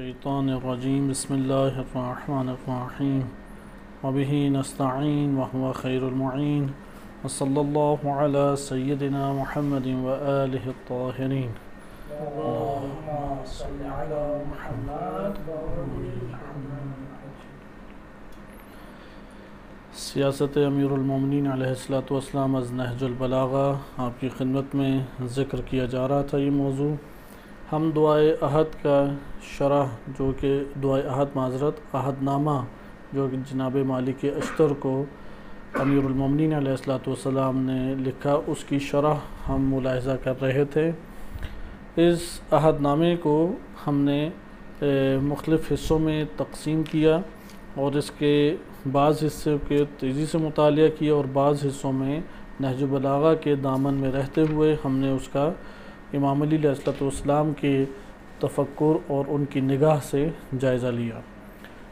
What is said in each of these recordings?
الشیطان الرجیم بسم اللہ الرحمن الرحیم وبہ نستعین وهو خیر المعین وصلی اللہ علی سیدنا محمد وآلہ الطاہرین اللہم صل علی محمد سیاست امیر المومنین علیہ السلام از نہج البلاغہ آپ کی خدمت میں ذکر کیا جا رہا تھا۔ یہ موضوع ہم دعائے عہد کا شرح جو کہ دعائے عہد عہد نامہ جو کہ جناب مالک اشتر کو امیر المومنین علیہ السلام نے لکھا، اس کی شرح ہم ملاحظہ کر رہے تھے۔ اس عہد نامے کو ہم نے مختلف حصوں میں تقسیم کیا اور اس کے بعض حصے کے تیزی سے مطالعہ کیا اور بعض حصوں میں نہج البلاغہ کے دامن میں رہتے ہوئے ہم نے اس کا امام علی علیہ السلام کے تفکر اور ان کی نگاہ سے جائزہ لیا۔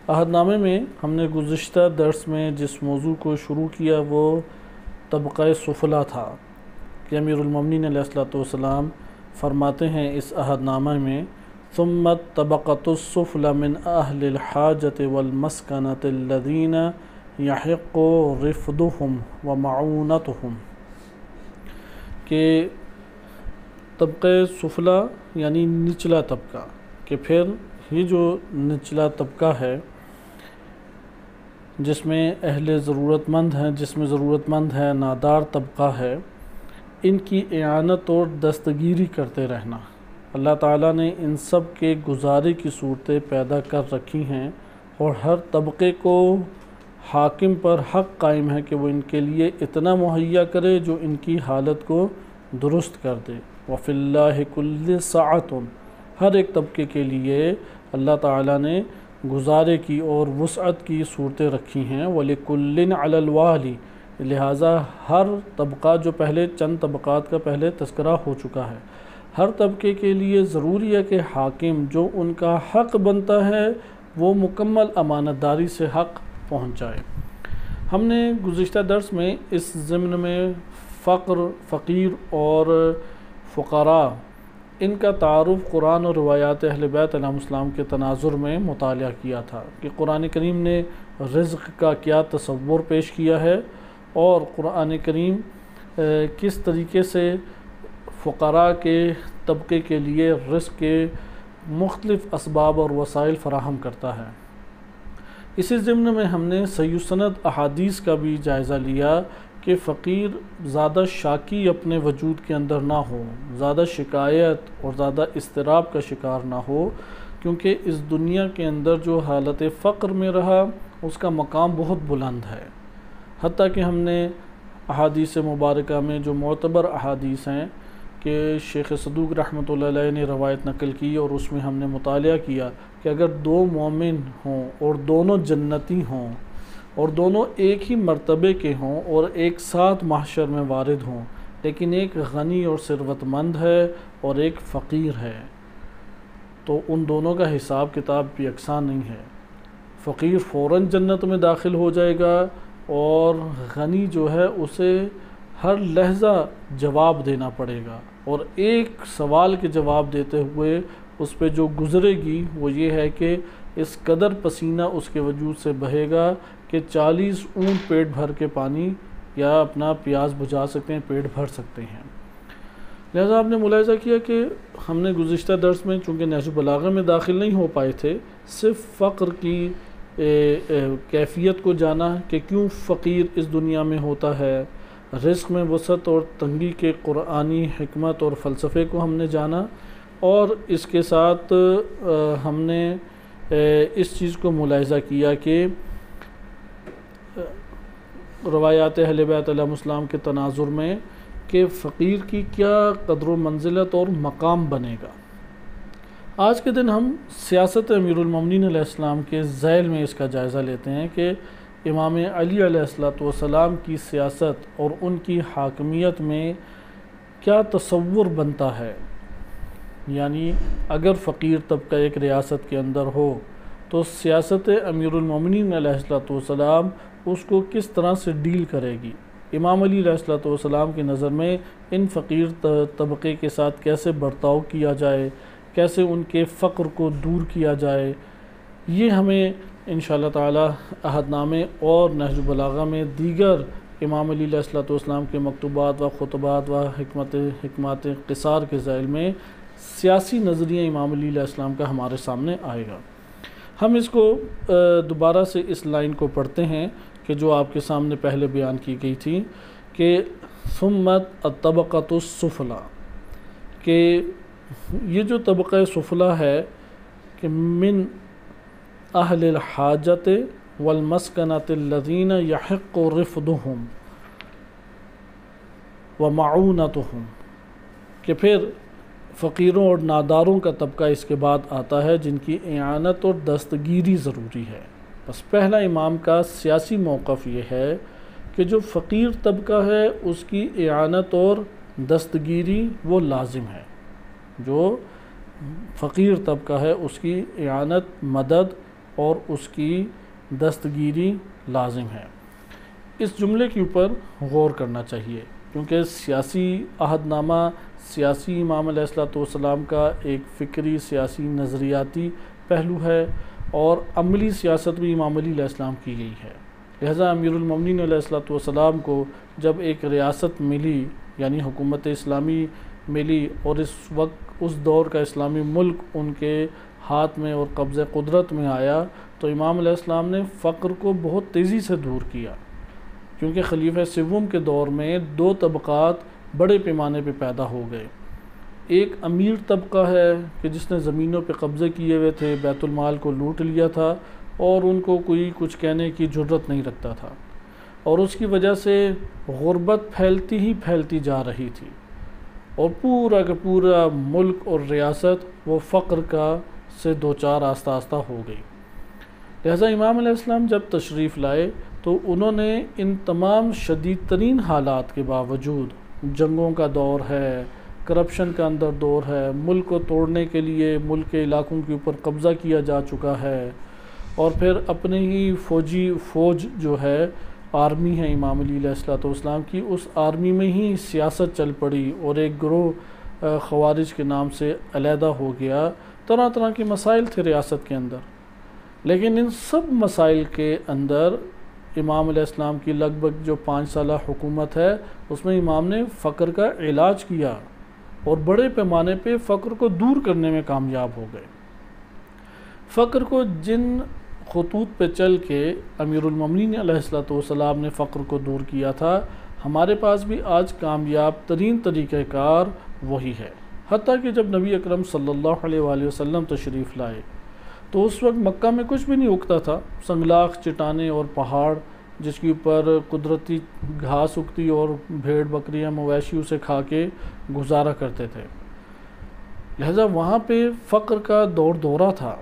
عہد نامے میں ہم نے گزشتہ درس میں جس موضوع کو شروع کیا وہ طبقہ سفلا تھا کہ امیر المومنین علیہ السلام فرماتے ہیں اس عہد نامہ میں ثم طبقۃ السفل من اہل الحاجۃ والمسکنۃ الذین یحق رفدہم ومعونتہم، کہ طبقہ سفلا یعنی نچلا طبقہ، کہ پھر یہ جو نچلا طبقہ ہے جس میں اہل ضرورت مند ہیں، جس میں ضرورت مند ہے، نادار طبقہ ہے، ان کی اعانت اور دستگیری کرتے رہنا۔ اللہ تعالیٰ نے ان سب کے گزارے کی صورتیں پیدا کر رکھی ہیں اور ہر طبقے کو حاکم پر حق قائم ہے کہ وہ ان کے لیے اتنا مہیا کرے جو ان کی حالت کو درست کر دے۔ وَفِي اللَّهِ كُلِّ سَعَةٌ، ہر ایک طبقے کے لیے اللہ تعالیٰ نے گزارے کی اور وسعت کی صورتیں رکھی ہیں۔ وَلِكُلٍّ عَلَى الْوَالِ، لہٰذا ہر طبقہ جو پہلے چند طبقات کا پہلے تذکرہ ہو چکا ہے، ہر طبقے کے لیے ضروری ہے کہ حاکم جو ان کا حق بنتا ہے وہ مکمل امانت داری سے حق پہنچائے۔ ہم نے گزشتہ درس میں اس ضمن میں فقیر اور فقراء ان کا تعارف قرآن اور روایات اہل بیت علیہم السلام کے تناظر میں مطالعہ کیا تھا کہ قرآن کریم نے رزق کا کیا تصور پیش کیا ہے اور قرآن کریم کس طریقے سے فقراء کے طبقے کے لیے رزق کے مختلف اسباب اور وسائل فراہم کرتا ہے۔ اسی ضمن میں ہم نے صحیح سند احادیث کا بھی جائزہ لیا کہ فقیر زیادہ شاکی اپنے وجود کے اندر نہ ہو، زیادہ شکایت اور زیادہ اضطراب کا شکار نہ ہو، کیونکہ اس دنیا کے اندر جو حالت فقر میں رہا اس کا مقام بہت بلند ہے۔ حتیٰ کہ ہم نے احادیث مبارکہ میں جو معتبر احادیث ہیں کہ شیخ صدوق رحمۃ اللہ علیہ نے روایت نقل کی اور اس میں ہم نے مطالعہ کیا کہ اگر دو مومن ہوں اور دونوں جنتی ہوں اور دونوں ایک ہی مرتبے کے ہوں اور ایک ساتھ محشر میں وارد ہوں، لیکن ایک غنی اور ثروت مند ہے اور ایک فقیر ہے، تو ان دونوں کا حساب کتاب بھی یکساں نہیں ہے۔ فقیر فوراً جنت میں داخل ہو جائے گا اور غنی جو ہے اسے ہر لحظہ جواب دینا پڑے گا، اور ایک سوال کے جواب دیتے ہوئے اس پہ جو گزرے گی وہ یہ ہے کہ اس قدر پسینہ اس کے وجود سے بہے گا کہ 40 اونٹ پیٹ بھر کے پانی یا اپنا پیاس بجھا سکتے ہیں، پیٹ بھر سکتے ہیں۔ لہذا آپ نے ملاحظہ کیا کہ ہم نے گزشتہ درس میں چونکہ نہج البلاغہ میں داخل نہیں ہو پائے تھے، صرف فقر کی کیفیت کو جانا کہ کیوں فقیر اس دنیا میں ہوتا ہے، رزق میں وسعت اور تنگی کے قرآنی حکمت اور فلسفے کو ہم نے جانا، اور اس کے ساتھ ہم نے اس چیز کو ملاحظہ کیا کہ روایات اہل بیت علیہم السلام کے تناظر میں کہ فقیر کی کیا قدر و منزلت اور مقام بنے گا۔ آج کے دن ہم سیاست امیر المومنین علیہ السلام کے ذیل میں اس کا جائزہ لیتے ہیں کہ امام علی علیہ السلام کی سیاست اور ان کی حاکمیت میں کیا تصور بنتا ہے، یعنی اگر فقیر طبقہ ایک ریاست کے اندر ہو تو سیاست امیر المومنین علیہ السلام اس کو کس طرح سے ڈیل کرے گی۔ امام علی علیہ السلام کی نظر میں ان فقیر طبقے کے ساتھ کیسے برتاؤ کیا جائے، کیسے ان کے فقر کو دور کیا جائے، یہ ہمیں انشاءاللہ تعالی عہد نامے اور نہج البلاغہ میں دیگر امام علی علیہ السلام کے مکتوبات و خطبات و حکمات قصار کے ذیل میں سیاسی نظریہ امام علی علیہ السلام کا ہمارے سامنے آئے گا۔ ہم اس کو دوبارہ سے اس لائن کو پڑھتے ہیں کہ جو آپ کے سامنے پہلے بیان کی گئی تھی کہ ثمت الطبقۃ السفلی، کہ یہ جو طبقہ سفلی ہے کہ من اہل الحاجت والمسکنۃ الذین یحق رفدہم ومعونتہم، کہ پھر فقیروں اور ناداروں کا طبقہ اس کے بعد آتا ہے جن کی اعانت اور دستگیری ضروری ہے۔ بس پہلا امام کا سیاسی موقف یہ ہے کہ جو فقیر طبقہ ہے اس کی اعانت اور دستگیری وہ لازم ہے، جو فقیر طبقہ ہے اس کی اعانت، مدد اور اس کی دستگیری لازم ہے۔ اس جملے کے اوپر غور کرنا چاہیے، کیونکہ سیاسی عہد نامہ سیاسی امام علیہ السلام کا ایک فکری سیاسی نظریاتی پہلو ہے، اور عملی سیاست بھی امام علی علیہ السلام کی گئی ہے۔ لہذا امیر المومنین علیہ السلام کو جب ایک ریاست ملی، یعنی حکومت اسلامی ملی، اور اس وقت اس دور کا اسلامی ملک ان کے ہاتھ میں اور قبضہ قدرت میں آیا، تو امام علیہ السلام نے فقر کو بہت تیزی سے دور کیا، کیونکہ خلیفہ سوم کے دور میں دو طبقات بڑے پیمانے پہ پیدا ہو گئے۔ ایک امیر طبقہ ہے کہ جس نے زمینوں پہ قبضے کیے ہوئے تھے، بیت المال کو لوٹ لیا تھا، اور ان کو کوئی کچھ کہنے کی جرت نہیں رکھتا تھا، اور اس کی وجہ سے غربت پھیلتی ہی پھیلتی جا رہی تھی، اور پورا کا پورا ملک اور ریاست وہ فقر کا سے دوچار آہستہ آہستہ ہو گئی۔ لہذا امام علیہ السلام جب تشریف لائے تو انہوں نے ان تمام شدید ترین حالات کے باوجود، جنگوں کا دور ہے، کرپشن کا اندر دور ہے، ملک کو توڑنے کے لیے ملک کے علاقوں کے اوپر قبضہ کیا جا چکا ہے، اور پھر اپنے ہی فوج جو ہے، آرمی ہے امام علی علیہ السلام کی، اس آرمی میں ہی سیاست چل پڑی، اور ایک گروہ خوارج کے نام سے علیحدہ ہو گیا۔ طرح طرح کے مسائل تھے ریاست کے اندر، لیکن ان سب مسائل کے اندر امام علیہ السلام کی لگ بھگ جو 5 سالہ حکومت ہے، اس میں امام نے فقر کا علاج کیا، اور بڑے پیمانے پہ فقر کو دور کرنے میں کامیاب ہو گئے۔ فقر کو جن خطوط پہ چل کے امیر المومنین علیہ السلام نے فقر کو دور کیا تھا، ہمارے پاس بھی آج کامیاب ترین طریقہ کار وہی ہے۔ حتیٰ کہ جب نبی اکرم صلی اللہ علیہ وآلہ وسلم تشریف لائے تو اس وقت مکہ میں کچھ بھی نہیں اگتا تھا، سنگلاخ، چٹانیں اور پہاڑ جس کے اوپر قدرتی گھاس اگتی اور بھیڑ بکریاں مویشی اسے کھا کے گزارا کرتے تھے۔ لہذا وہاں پہ فقر کا دورہ تھا۔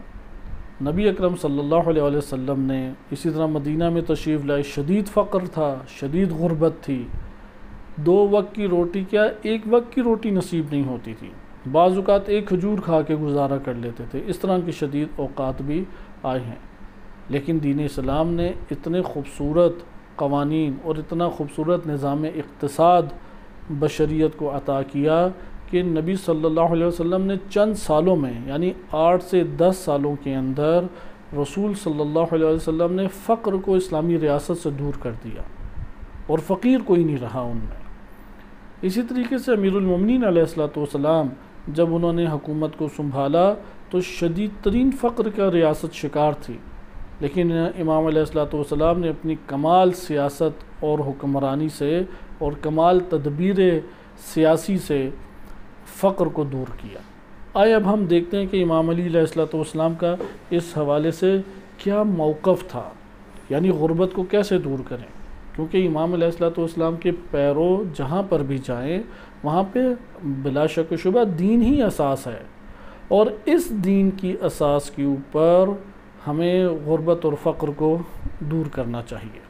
نبی اکرم صلی اللہ علیہ وآلہ وسلم نے اسی طرح مدینہ میں تشریف لائے، شدید فقر تھا، شدید غربت تھی، 2 وقت کی روٹی کیا 1 وقت کی روٹی نصیب نہیں ہوتی تھی، بعض اوقات 1 کھجور کھا کے گزارا کر لیتے تھے۔ اس طرح کی شدید اوقات بھی آئے ہیں، لیکن دین اسلام نے اتنے خوبصورت قوانین اور اتنا خوبصورت نظام اقتصاد بشریت کو عطا کیا کہ نبی صلی اللہ علیہ وسلم نے چند سالوں میں، یعنی 8 سے 10 سالوں کے اندر، رسول صلی اللہ علیہ وسلم نے فقر کو اسلامی ریاست سے دور کر دیا، اور فقیر کوئی نہیں رہا ان میں۔ اسی طریقے سے امیر المومنین علیہ السلام جب انہوں نے حکومت کو سنبھالا تو شدید ترین فقر کا ریاست شکار تھی، لیکن امام علیہ السلام نے اپنی کمال سیاست اور حکمرانی سے اور کمال تدبیر سیاسی سے فقر کو دور کیا۔ آئے اب ہم دیکھتے ہیں کہ امام علی علیہ السلام کا اس حوالے سے کیا موقف تھا، یعنی غربت کو کیسے دور کریں، کیونکہ امام علیہ السلام کے پیرو جہاں پر بھی جائیں وہاں پہ بلا شک و شبہ دین ہی اساس ہے، اور اس دین کی اساس کے اوپر ہمیں غربت اور فقر کو دور کرنا چاہیے۔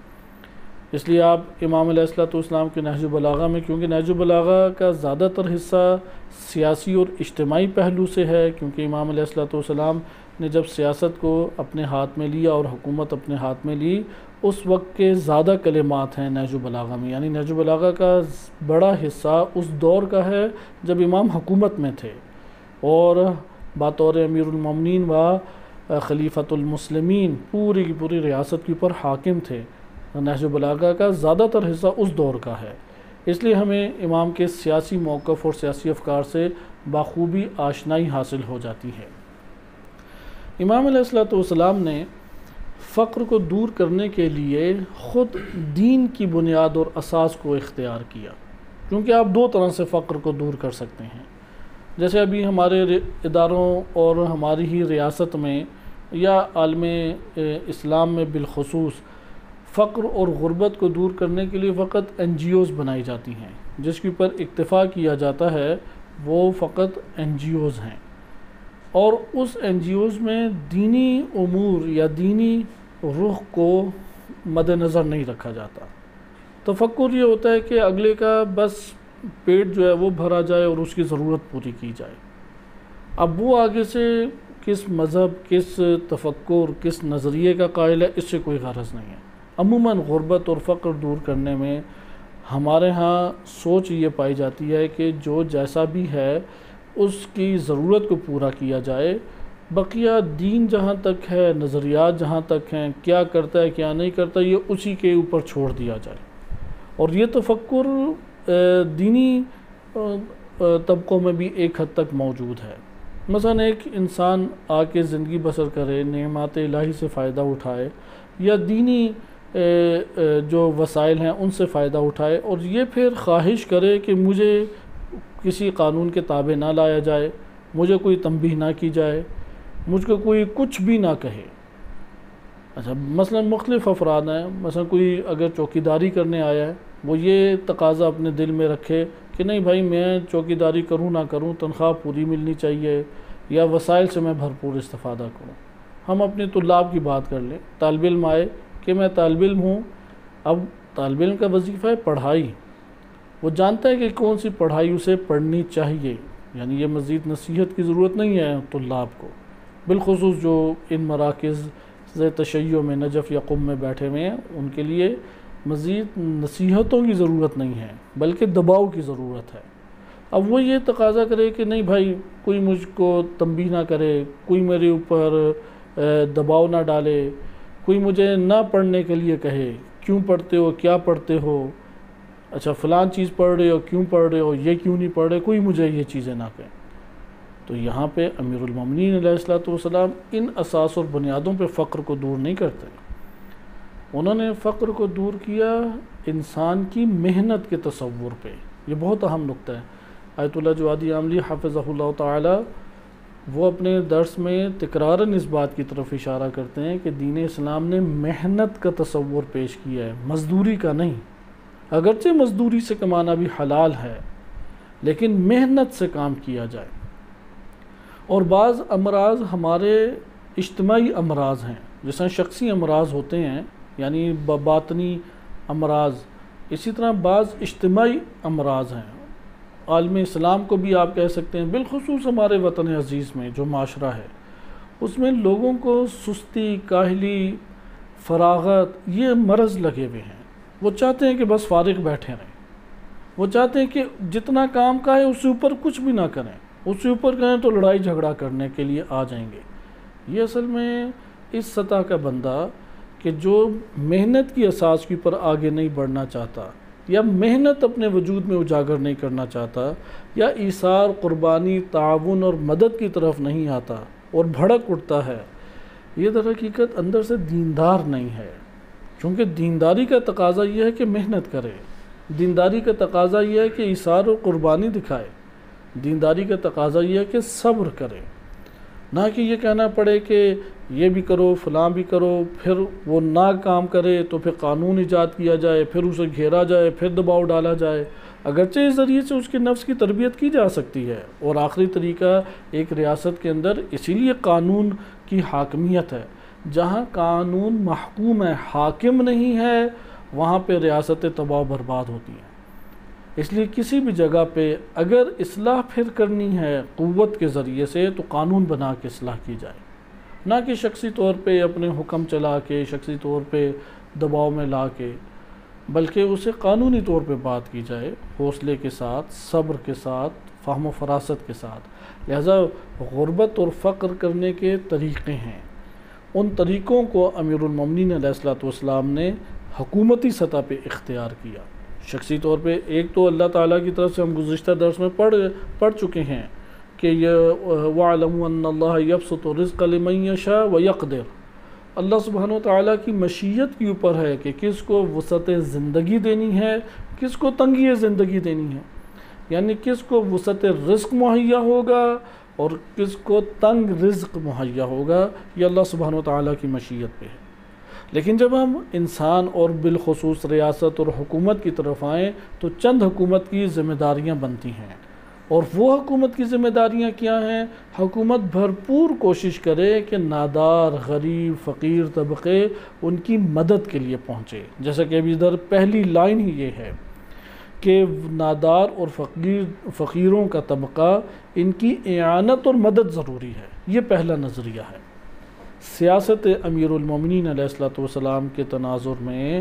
اس لیے آپ امام علیہ السلام کے نہج البلاغہ میں، کیونکہ نہج البلاغہ کا زیادہ تر حصہ سیاسی اور اجتماعی پہلو سے ہے، کیونکہ امام علیہ السلام نے جب سیاست کو اپنے ہاتھ میں لیا اور حکومت اپنے ہاتھ میں لی، اس وقت کے زیادہ کلمات ہیں نہج البلاغہ میں، یعنی نہج البلاغہ کا بڑا حصہ اس دور کا ہے جب امام حکومت میں تھے، اور بطور امیر المومنین و خلیفۃ المسلمین پوری کی پوری ریاست کے اوپر حاکم تھے۔ نہج البلاغہ کا زیادہ تر حصہ اس دور کا ہے، اس لیے ہمیں امام کے سیاسی موقف اور سیاسی افکار سے بخوبی آشنائی حاصل ہو جاتی ہے۔ امام علیہ السلام نے فقر کو دور کرنے کے لیے خود دین کی بنیاد اور اساس کو اختیار کیا، کیونکہ آپ دو طرح سے فقر کو دور کر سکتے ہیں۔ جیسے ابھی ہمارے اداروں اور ہماری ہی ریاست میں یا عالم اسلام میں بالخصوص فقر اور غربت کو دور کرنے کے لیے فقط NGOs بنائی جاتی ہیں، جس کے اوپر اکتفا کیا جاتا ہے وہ فقط NGOs ہیں، اور اس NGOs میں دینی امور یا دینی رخ کو مد نظر نہیں رکھا جاتا۔ تفکر یہ ہوتا ہے کہ اگلے کا بس پیٹ جو ہے وہ بھرا جائے اور اس کی ضرورت پوری کی جائے۔ اب وہ آگے سے کس مذہب، کس تفکر، کس نظریے کا قائل ہے، اس سے کوئی غرض نہیں ہے۔ عموماً غربت اور فقر دور کرنے میں ہمارے ہاں سوچ یہ پائی جاتی ہے کہ جو جیسا بھی ہے اس کی ضرورت کو پورا کیا جائے، بقیہ دین جہاں تک ہے، نظریات جہاں تک ہیں، کیا کرتا ہے کیا نہیں کرتا، یہ اسی کے اوپر چھوڑ دیا جائے۔ اور یہ تفکر دینی طبقوں میں بھی ایک حد تک موجود ہے۔ مثلا ایک انسان آ کے زندگی بسر کرے، نعمات الہی سے فائدہ اٹھائے، یا دینی جو وسائل ہیں ان سے فائدہ اٹھائے، اور یہ پھر خواہش کرے کہ مجھے کسی قانون کے تابع نہ لایا جائے، مجھے کوئی تنبیہ نہ کی جائے، مجھ کو کوئی کچھ بھی نہ کہے۔ اچھا، مثلا مختلف افراد ہیں، مثلا کوئی اگر چوکیداری کرنے آیا ہے، وہ یہ تقاضا اپنے دل میں رکھے کہ نہیں بھائی میں چوکیداری کروں نہ کروں تنخواہ پوری ملنی چاہیے، یا وسائل سے میں بھرپور استفادہ کروں۔ ہم اپنے طلاب کی بات کر لیں، طالب علم آئے کہ میں طالب علم ہوں، اب طالب علم کا وظیفہ ہے پڑھائی، وہ جانتا ہے کہ کون سی پڑھائی اسے پڑھنی چاہیے، یعنی یہ مزید نصیحت کی ضرورت نہیں ہے طلاب کو، بالخصوص جو ان مراکز تشیع میں نجف یا قم میں بیٹھے ہوئے ہیں، ان کے لیے مزید نصیحتوں کی ضرورت نہیں ہے بلکہ دباؤ کی ضرورت ہے۔ اب وہ یہ تقاضا کرے کہ نہیں بھائی کوئی مجھ کو تنبیہ نہ کرے، کوئی میرے اوپر دباؤ نہ ڈالے، کوئی مجھے نہ پڑھنے کے لیے کہے، کیوں پڑھتے ہو، کیا پڑھتے ہو، اچھا فلان چیز پڑھ رہے ہو، کیوں پڑھ رہے ہو، یہ کیوں نہیں پڑھ رہے، کوئی مجھے یہ چیزیں نہ کہیں۔ تو یہاں پہ امیر المومنین علیہ السلام ان اساس اور بنیادوں پہ فقر کو دور نہیں کرتے، انہوں نے فقر کو دور کیا انسان کی محنت کے تصور پہ۔ یہ بہت اہم نقطہ ہے۔ آیت اللہ جوادی عاملی حفظہ اللہ تعالی وہ اپنے درس میں تکراراً اس بات کی طرف اشارہ کرتے ہیں کہ دین اسلام نے محنت کا تصور پیش کیا ہے، مزدوری کا نہیں۔ اگرچہ مزدوری سے کمانا بھی حلال ہے، لیکن محنت سے کام کیا جائے۔ اور بعض امراض ہمارے اجتماعی امراض ہیں، جیسے شخصی امراض ہوتے ہیں، یعنی باطنی امراض، اسی طرح بعض اجتماعی امراض ہیں۔ عالم اسلام کو بھی آپ کہہ سکتے ہیں، بالخصوص ہمارے وطن عزیز میں جو معاشرہ ہے، اس میں لوگوں کو سستی، کاہلی، فراغت، یہ مرض لگے ہوئے ہیں۔ وہ چاہتے ہیں کہ بس فارغ بیٹھے رہیں، وہ چاہتے ہیں کہ جتنا کام کا ہے اس سے اوپر کچھ بھی نہ کریں، اس سے اوپر کریں تو لڑائی جھگڑا کرنے کے لیے آ جائیں گے۔ یہ اصل میں اس سطح کا بندہ کہ جو محنت کی اساس کے اوپر آگے نہیں بڑھنا چاہتا، یا محنت اپنے وجود میں اجاگر نہیں کرنا چاہتا، یا ایثار، قربانی، تعاون اور مدد کی طرف نہیں آتا اور بھڑک اٹھتا ہے، یہ در حقیقت اندر سے دیندار نہیں ہے۔ چونکہ دینداری کا تقاضا یہ ہے کہ محنت کرے، دینداری کا تقاضا یہ ہے کہ ایثار و قربانی دکھائے، دینداری کا تقاضا یہ ہے کہ صبر کرے، نہ کہ یہ کہنا پڑے کہ یہ بھی کرو فلاں بھی کرو، پھر وہ نہ کام کرے تو پھر قانون ایجاد کیا جائے، پھر اسے گھیرا جائے، پھر دباؤ ڈالا جائے۔ اگرچہ اس ذریعے سے اس کے نفس کی تربیت کی جا سکتی ہے، اور آخری طریقہ ایک ریاست کے اندر اسی لیے قانون کی حاکمیت ہے، جہاں قانون محکوم ہے، حاکم نہیں ہے، وہاں پہ ریاستیں تباہ و برباد ہوتی ہیں۔ اس لیے کسی بھی جگہ پہ اگر اصلاح پھر کرنی ہے قوت کے ذریعے سے تو قانون بنا کے اصلاح کی جائے، نہ کہ شخصی طور پہ اپنے حکم چلا کے، شخصی طور پہ دباؤ میں لا کے، بلکہ اسے قانونی طور پہ بات کی جائے، حوصلے کے ساتھ، صبر کے ساتھ، فہم و فراست کے ساتھ۔ لہذا غربت اور فقر کرنے کے طریقے ہیں، ان طریقوں کو امیر المومنین علیہ الصلوۃ والسلام نے حکومتی سطح پہ اختیار کیا۔ شخصی طور پہ ایک تو اللہ تعالیٰ کی طرف سے ہم گزشتہ درس میں پڑھ چکے ہیں کہ وَاعْلَمُوا أَنَّ اللَّهَ يَبْسُطُ الرِّزْقَ لِمَن يَشَاءُ وَيَقْدِرُ، اللہ سبحانہ و تعالیٰ کی مشیت کے اوپر ہے کہ کس کو وسعت زندگی دینی ہے، کس کو تنگی زندگی دینی ہے، یعنی کس کو وسعت رزق مہیا ہوگا اور کس کو تنگ رزق مہیا ہوگا، یہ اللہ سبحانہ و تعالیٰ کی مشیت پہ ہے۔ لیکن جب ہم انسان اور بالخصوص ریاست اور حکومت کی طرف آئیں تو چند حکومت کی ذمہ داریاں بنتی ہیں، اور وہ حکومت کی ذمہ داریاں کیا ہیں؟ حکومت بھرپور کوشش کرے کہ نادار، غریب، فقیر طبقے ان کی مدد کے لیے پہنچے، جیسا کہ ابھی ادھر پہلی لائن ہی یہ ہے کہ نادار اور فقیروں کا طبقہ، ان کی اعانت اور مدد ضروری ہے، یہ پہلا نظریہ ہے۔ سیاست امیر المومنین علیہ الصلوۃ والسلام کے تناظر میں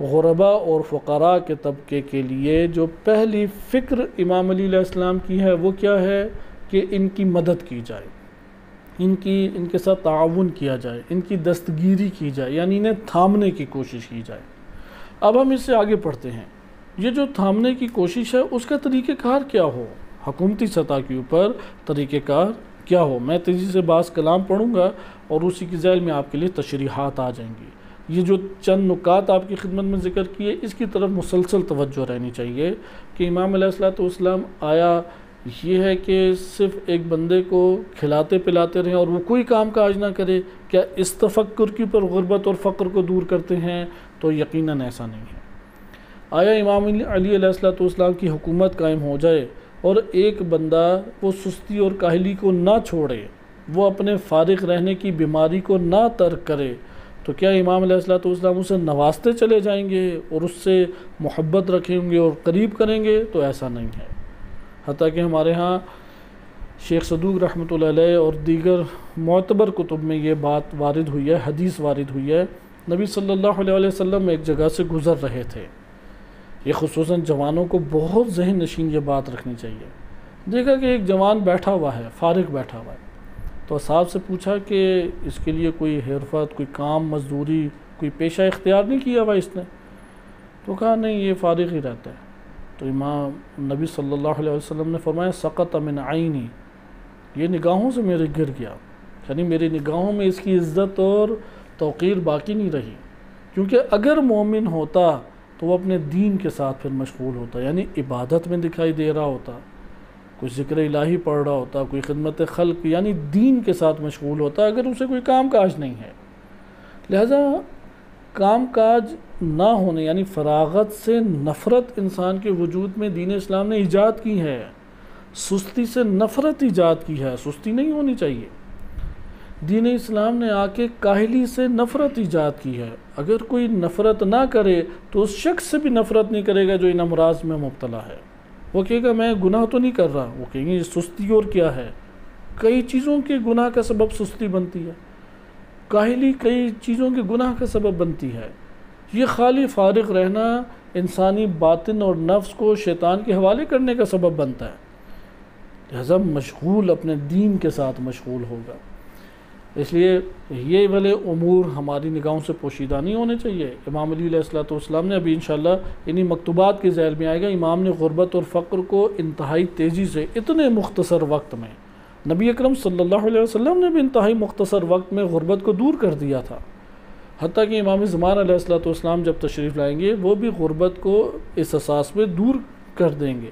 غرباء اور فقراء کے طبقے کے لیے جو پہلی فکر امام علی علیہ السلام کی ہے وہ کیا ہے کہ ان کی مدد کی جائے، ان کے ساتھ تعاون کیا جائے، ان کی دستگیری کی جائے، یعنی انہیں تھامنے کی کوشش کی جائے۔ اب ہم اس سے آگے پڑھتے ہیں، یہ جو تھامنے کی کوشش ہے اس کا طریقہ کار کیا ہو، حکومتی سطح کے اوپر طریقہ کار کیا ہو۔ میں تیزی سے بعض کلام پڑھوں گا اور اسی کی ذیل میں آپ کے لیے تشریحات آ جائیں گی۔ یہ جو چند نکات آپ کی خدمت میں ذکر کیے، اس کی طرف مسلسل توجہ رہنی چاہیے کہ امام علیہ الصلوۃ والسلام آیا یہ ہے کہ صرف ایک بندے کو کھلاتے پلاتے رہیں اور وہ کوئی کام کاج نہ کرے، کیا اس تفکر کے اوپر غربت اور فقر کو دور کرتے ہیں؟ تو یقیناً ایسا نہیں ہے۔ آیا امام علی علیہ الصلوۃ والسلام کی حکومت قائم ہو جائے اور ایک بندہ وہ سستی اور کاہلی کو نہ چھوڑے، وہ اپنے فارغ رہنے کی بیماری کو نہ ترک کرے، تو کیا امام علیہ الصلوۃ والسلام اسے نوازتے چلے جائیں گے اور اس سے محبت رکھیں گے اور قریب کریں گے؟ تو ایسا نہیں ہے۔ حتیٰ کہ ہمارے ہاں شیخ صدوق رحمۃ اللہ علیہ اور دیگر معتبر کتب میں یہ بات وارد ہوئی ہے، حدیث وارد ہوئی ہے، نبی صلی اللہ علیہ وسلم ایک جگہ سے گزر رہے تھے۔ یہ خصوصاً جوانوں کو بہت ذہن نشین یہ بات رکھنی چاہیے۔ دیکھا کہ ایک جوان بیٹھا ہوا ہے، فارغ بیٹھا ہوا ہے، تو صاحب سے پوچھا کہ اس کے لیے کوئی حرفت، کوئی کام، مزدوری، کوئی پیشہ اختیار نہیں کیا ہوا اس نے؟ تو کہا نہیں، یہ فارغ ہی رہتا ہے۔ تو امام نبی صلی اللہ علیہ وسلم نے فرمایا سقط من عینی، یہ نگاہوں سے میرے گر گیا، یعنی میری نگاہوں میں اس کی عزت اور توقیر باقی نہیں رہی، کیونکہ اگر مومن ہوتا تو وہ اپنے دین کے ساتھ پھر مشغول ہوتا، یعنی عبادت میں دکھائی دے رہا ہوتا، کوئی ذکر الہی پڑھ رہا ہوتا، کوئی خدمت خلق یعنی دین کے ساتھ مشغول ہوتا، اگر اسے کوئی کام کاج نہیں ہے۔ لہذا کام کاج نہ ہونے یعنی فراغت سے نفرت انسان کے وجود میں دین اسلام نے ایجاد کی ہے، سستی سے نفرت ایجاد کی ہے، سستی نہیں ہونی چاہیے۔ دین اسلام نے آ کے کاہلی سے نفرت ایجاد کی ہے، اگر کوئی نفرت نہ کرے تو اس شخص سے بھی نفرت نہیں کرے گا جو ان امراض میں مبتلا ہے۔ وہ کہے گا میں گناہ تو نہیں کر رہا، وہ کہیں گے یہ سستی اور کیا ہے۔ کئی چیزوں کے گناہ کا سبب سستی بنتی ہے، کاہلی کئی چیزوں کے گناہ کا سبب بنتی ہے۔ یہ خالی فارغ رہنا انسانی باطن اور نفس کو شیطان کے حوالے کرنے کا سبب بنتا ہے۔ لہذا مشغول اپنے دین کے ساتھ مشغول ہوگا۔ اس لیے یہ والے امور ہماری نگاہوں سے پوشیدہ نہیں ہونے چاہیے۔ امام علی علیہ الصلوۃ والسلام نے ابھی انشاءاللہ انہی مکتوبات کے ذیل میں آئے گا، امام نے غربت اور فقر کو انتہائی تیزی سے اتنے مختصر وقت میں، نبی اکرم صلی اللہ علیہ وسلم نے بھی انتہائی مختصر وقت میں غربت کو دور کر دیا تھا۔ حتیٰ کہ امام زمان علیہ الصلوۃ والسلام جب تشریف لائیں گے وہ بھی غربت کو اس اساس پہ دور کر دیں گے۔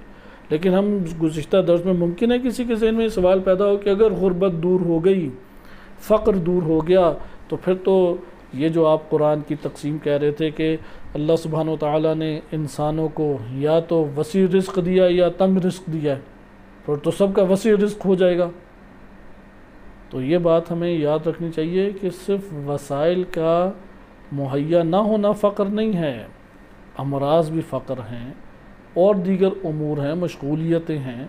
لیکن ہم گزشتہ درس میں ممکن ہے کسی کے ذہن میں یہ سوال پیدا ہو کہ اگر غربت دور ہو گئی، فقر دور ہو گیا، تو پھر تو یہ جو آپ قرآن کی تقسیم کہہ رہے تھے کہ اللہ سبحانہ و تعالیٰ نے انسانوں کو یا تو وسیع رزق دیا یا تنگ رزق دیا ہے، پھر تو سب کا وسیع رزق ہو جائے گا۔ تو یہ بات ہمیں یاد رکھنی چاہیے کہ صرف وسائل کا مہیا نہ ہونا فقر نہیں ہے، امراض بھی فقر ہیں اور دیگر امور ہیں، مشغولیتیں ہیں،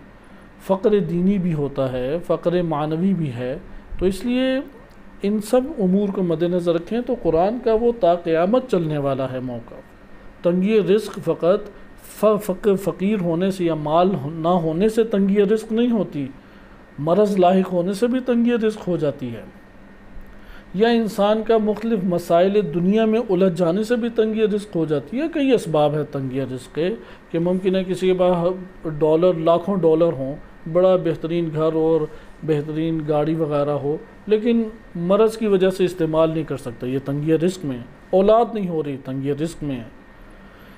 فقر دینی بھی ہوتا ہے، فقر معنوی بھی ہے۔ تو اس لیے ان سب امور کو مد نظر رکھیں تو قرآن کا وہ تا قیامت چلنے والا ہے موقع، تنگی رزق فقط فقیر ہونے سے یا مال نہ ہونے سے تنگی رزق نہیں ہوتی، مرض لاحق ہونے سے بھی تنگی رزق ہو جاتی ہے، یا انسان کا مختلف مسائل دنیا میں الجھ جانے سے بھی تنگی رزق ہو جاتی ہے۔ کئی اسباب ہے تنگی رزق کے، کہ ممکن ہے کسی کے پاس ڈالر، لاکھوں ڈالر ہوں، بڑا بہترین گھر اور بہترین گاڑی وغیرہ ہو، لیکن مرض کی وجہ سے استعمال نہیں کر سکتا، یہ تنگی رزق میں ہے۔ اولاد نہیں ہو رہی، تنگی رزق میں ہے۔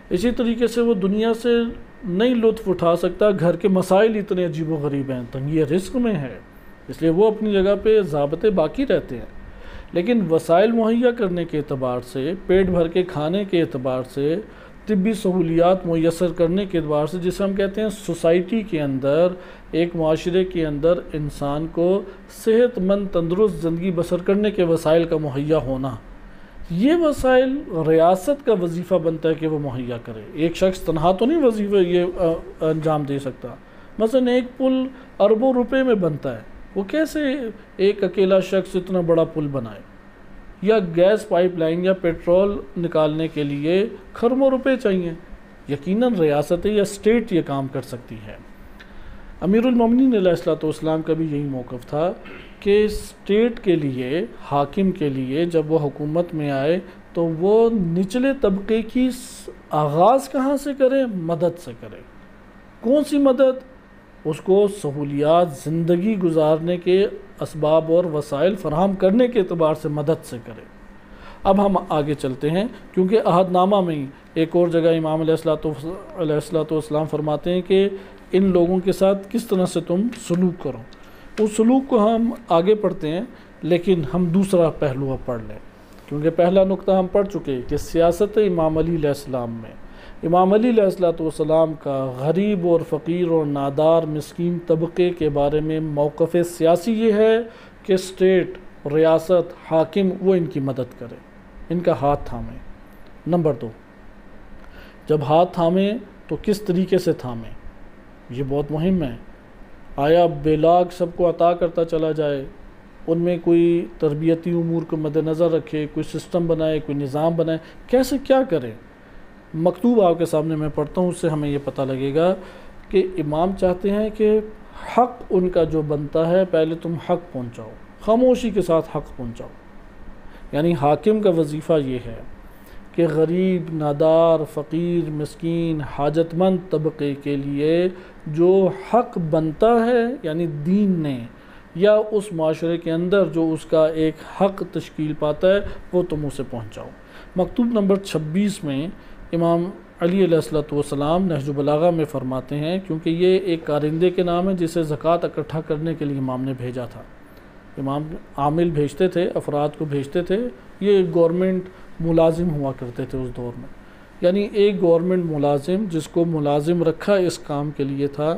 اسی طریقے سے وہ دنیا سے نہیں لطف اٹھا سکتا، گھر کے مسائل اتنے عجیب و غریب ہیں، تنگی رزق میں ہے، اس لیے وہ اپنی جگہ پہ ضابطے باقی رہتے ہیں۔ لیکن وسائل مہیا کرنے کے اعتبار سے، پیٹ بھر کے کھانے کے اعتبار سے، طبی سہولیات میسر کرنے کے اعتبار سے، جسے ہم کہتے ہیں سوسائٹی کے اندر، ایک معاشرے کے اندر انسان کو صحت مند تندرست زندگی بسر کرنے کے وسائل کا مہیا ہونا، یہ وسائل ریاست کا وظیفہ بنتا ہے کہ وہ مہیا کرے۔ ایک شخص تنہا تو نہیں وظیفہ یہ انجام دے سکتا۔ مثلا ایک پل اربوں روپے میں بنتا ہے، وہ کیسے ایک اکیلا شخص اتنا بڑا پل بنائے؟ یا گیس پائپ لائن یا پیٹرول نکالنے کے لیے کھربوں روپے چاہیے، یقیناً ریاست یا اسٹیٹ یہ کام کر سکتی ہے۔ امیر المومنین علیہ السلام کا بھی یہی موقف تھا کہ اسٹیٹ کے لیے، حاکم کے لیے جب وہ حکومت میں آئے تو وہ نچلے طبقے کی آغاز کہاں سے کرے؟ مدد سے کرے۔ کون سی مدد؟ اس کو سہولیات، زندگی گزارنے کے اسباب اور وسائل فراہم کرنے کے اعتبار سے مدد سے کرے۔ اب ہم آگے چلتے ہیں، کیونکہ عہد نامہ میں ہی ایک اور جگہ امام علیہ السلام فرماتے ہیں کہ ان لوگوں کے ساتھ کس طرح سے تم سلوک کرو۔ اس سلوک کو ہم آگے پڑھتے ہیں، لیکن ہم دوسرا پہلو اب پڑھ لیں، کیونکہ پہلا نقطہ ہم پڑھ چکے کہ سیاست امام علی علیہ السلام میں امام علی علیہ السلام کا غریب اور فقیر اور نادار مسکین طبقے کے بارے میں موقف سیاسی یہ ہے کہ اسٹیٹ، ریاست، حاکم وہ ان کی مدد کرے، ان کا ہاتھ تھامے۔ نمبر 2، جب ہاتھ تھامے تو کس طریقے سے تھامے، یہ بہت مہم ہے۔ آیا بے لاگ سب کو عطا کرتا چلا جائے، ان میں کوئی تربیتی امور کو مد نظر رکھے، کوئی سسٹم بنائے، کوئی نظام بنائے، کیسے کیا کرے؟ مکتوب آپ کے سامنے میں پڑھتا ہوں، اس سے ہمیں یہ پتہ لگے گا کہ امام چاہتے ہیں کہ حق ان کا جو بنتا ہے پہلے تم حق پہنچاؤ، خاموشی کے ساتھ حق پہنچاؤ۔ یعنی حاکم کا وظیفہ یہ ہے کہ غریب، نادار، فقیر، مسکین، حاجت مند طبقے کے لیے جو حق بنتا ہے، یعنی دین نے یا اس معاشرے کے اندر جو اس کا ایک حق تشکیل پاتا ہے، وہ تم اسے پہنچاؤ۔ مکتوب نمبر 26 میں امام علی علیہ السلام نہج البلاغہ میں فرماتے ہیں، کیونکہ یہ ایک کارندے کے نام ہے جسے زکوٰۃ اکٹھا کرنے کے لیے امام نے بھیجا تھا۔ امام عامل بھیجتے تھے، افراد کو بھیجتے تھے، یہ گورنمنٹ ملازم ہوا کرتے تھے اس دور میں، یعنی ایک گورنمنٹ ملازم جس کو ملازم رکھا اس کام کے لیے تھا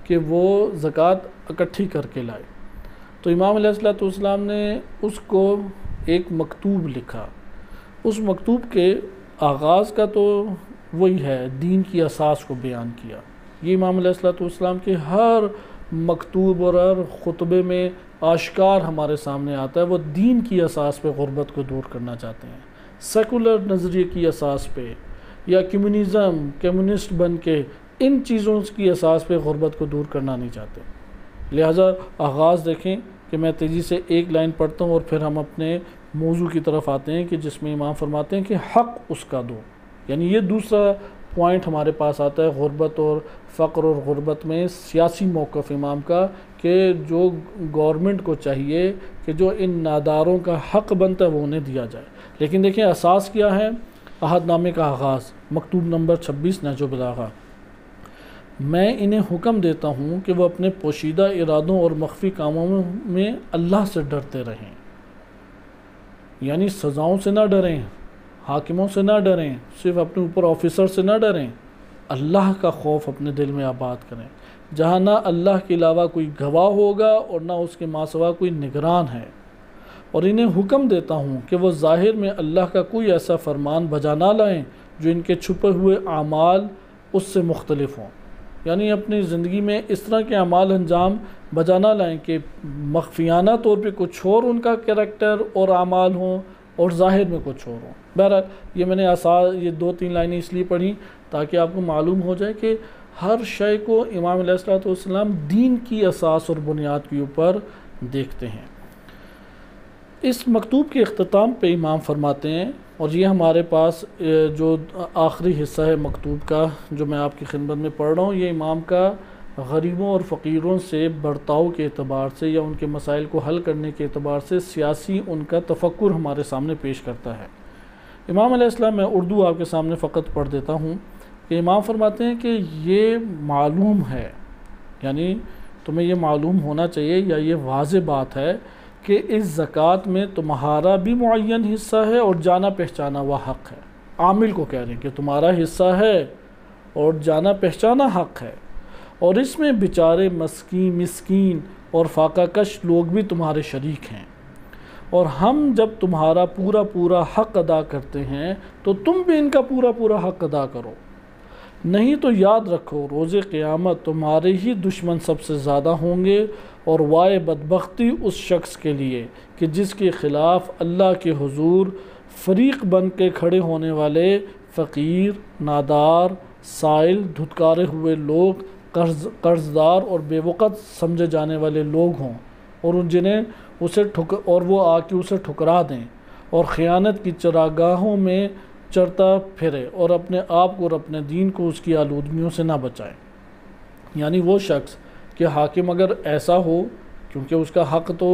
کہ وہ زکوٰۃ اکٹھی کر کے لائے۔ تو امام علیہ السلام نے اس کو ایک مکتوب لکھا۔ اس مکتوب کے آغاز کا تو وہی ہے، دین کی اساس کو بیان کیا۔ یہ امام علیہ السلام کے ہر مکتوب اور ہر خطبے میں آشکار ہمارے سامنے آتا ہے، وہ دین کی اساس پہ غربت کو دور کرنا چاہتے ہیں، سیکولر نظریے کی اساس پہ یا کمیونسٹ بن کے ان چیزوں کی اساس پہ غربت کو دور کرنا نہیں چاہتے۔ لہٰذا آغاز دیکھیں کہ میں تیزی سے ایک لائن پڑھتا ہوں اور پھر ہم اپنے موضوع کی طرف آتے ہیں کہ جس میں امام فرماتے ہیں کہ حق اس کا دو۔ یعنی یہ دوسرا پوائنٹ ہمارے پاس آتا ہے غربت اور فقر اور غربت میں سیاسی موقف امام کا، کہ جو گورنمنٹ کو چاہیے کہ جو ان ناداروں کا حق بنتا ہے وہ انہیں دیا جائے۔ لیکن دیکھیں اساس کیا ہے؟ عہد نامے کا آغاز، مکتوب نمبر 26 نہج البلاغہ، میں انہیں حکم دیتا ہوں کہ وہ اپنے پوشیدہ ارادوں اور مخفی کاموں میں اللہ سے ڈرتے رہیں، یعنی سزاؤں سے نہ ڈریں، حاکموں سے نہ ڈریں، صرف اپنے اوپر آفیسر سے نہ ڈریں، اللہ کا خوف اپنے دل میں آباد کریں، جہاں نہ اللہ کے علاوہ کوئی گواہ ہوگا اور نہ اس کے ماسوا کوئی نگران ہے۔ اور انہیں حکم دیتا ہوں کہ وہ ظاہر میں اللہ کا کوئی ایسا فرمان بجا نہ لائیں جو ان کے چھپے ہوئے اعمال اس سے مختلف ہوں، یعنی اپنی زندگی میں اس طرح کے اعمال انجام بجا نہ لائیں کہ مخفیانہ طور پہ کچھ اور ان کا کریکٹر اور اعمال ہوں اور ظاہر میں کچھ اور ہوں۔ بہرحال یہ میں نے یہ 2-3 لائنیں اس لیے پڑھی تاکہ آپ کو معلوم ہو جائے کہ ہر شے کو امام علیہ الصلوۃ والسلام دین کی اساس اور بنیاد کے اوپر دیکھتے ہیں۔ اس مکتوب کے اختتام پہ امام فرماتے ہیں، اور یہ ہمارے پاس جو آخری حصہ ہے مکتوب کا جو میں آپ کی خدمت میں پڑھ رہا ہوں، یہ امام کا غریبوں اور فقیروں سے برتاؤ کے اعتبار سے یا ان کے مسائل کو حل کرنے کے اعتبار سے سیاسی ان کا تفکر ہمارے سامنے پیش کرتا ہے۔ امام علیہ السلام، میں اردو آپ کے سامنے فقط پڑھ دیتا ہوں کہ امام فرماتے ہیں کہ یہ معلوم ہے، یعنی تمہیں یہ معلوم ہونا چاہیے یا یہ واضح بات ہے کہ اس زکوٰۃ میں تمہارا بھی معین حصہ ہے اور جانا پہچانا ہوا حق ہے۔ عامل کو کہہ رہے ہیں کہ تمہارا حصہ ہے اور جانا پہچانا حق ہے، اور اس میں بیچارے مسکین اور فاقہ کش لوگ بھی تمہارے شریک ہیں، اور ہم جب تمہارا پورا حق ادا کرتے ہیں تو تم بھی ان کا پورا حق ادا کرو، نہیں تو یاد رکھو روز قیامت تمہارے ہی دشمن سب سے زیادہ ہوں گے، اور وائے بدبختی اس شخص کے لیے کہ جس کے خلاف اللہ کے حضور فریق بن کے کھڑے ہونے والے فقیر، نادار، سائل، دھتکارے ہوئے لوگ، قرضدار اور بے وقت سمجھے جانے والے لوگ ہوں، اور جنہیں اور وہ آ کے اسے ٹھکرا دیں اور خیانت کی چراگاہوں میں چرتا پھرے اور اپنے آپ کو اور اپنے دین کو اس کی آلودگیوں سے نہ بچائے۔ یعنی وہ شخص کہ حاکم اگر ایسا ہو، کیونکہ اس کا حق تو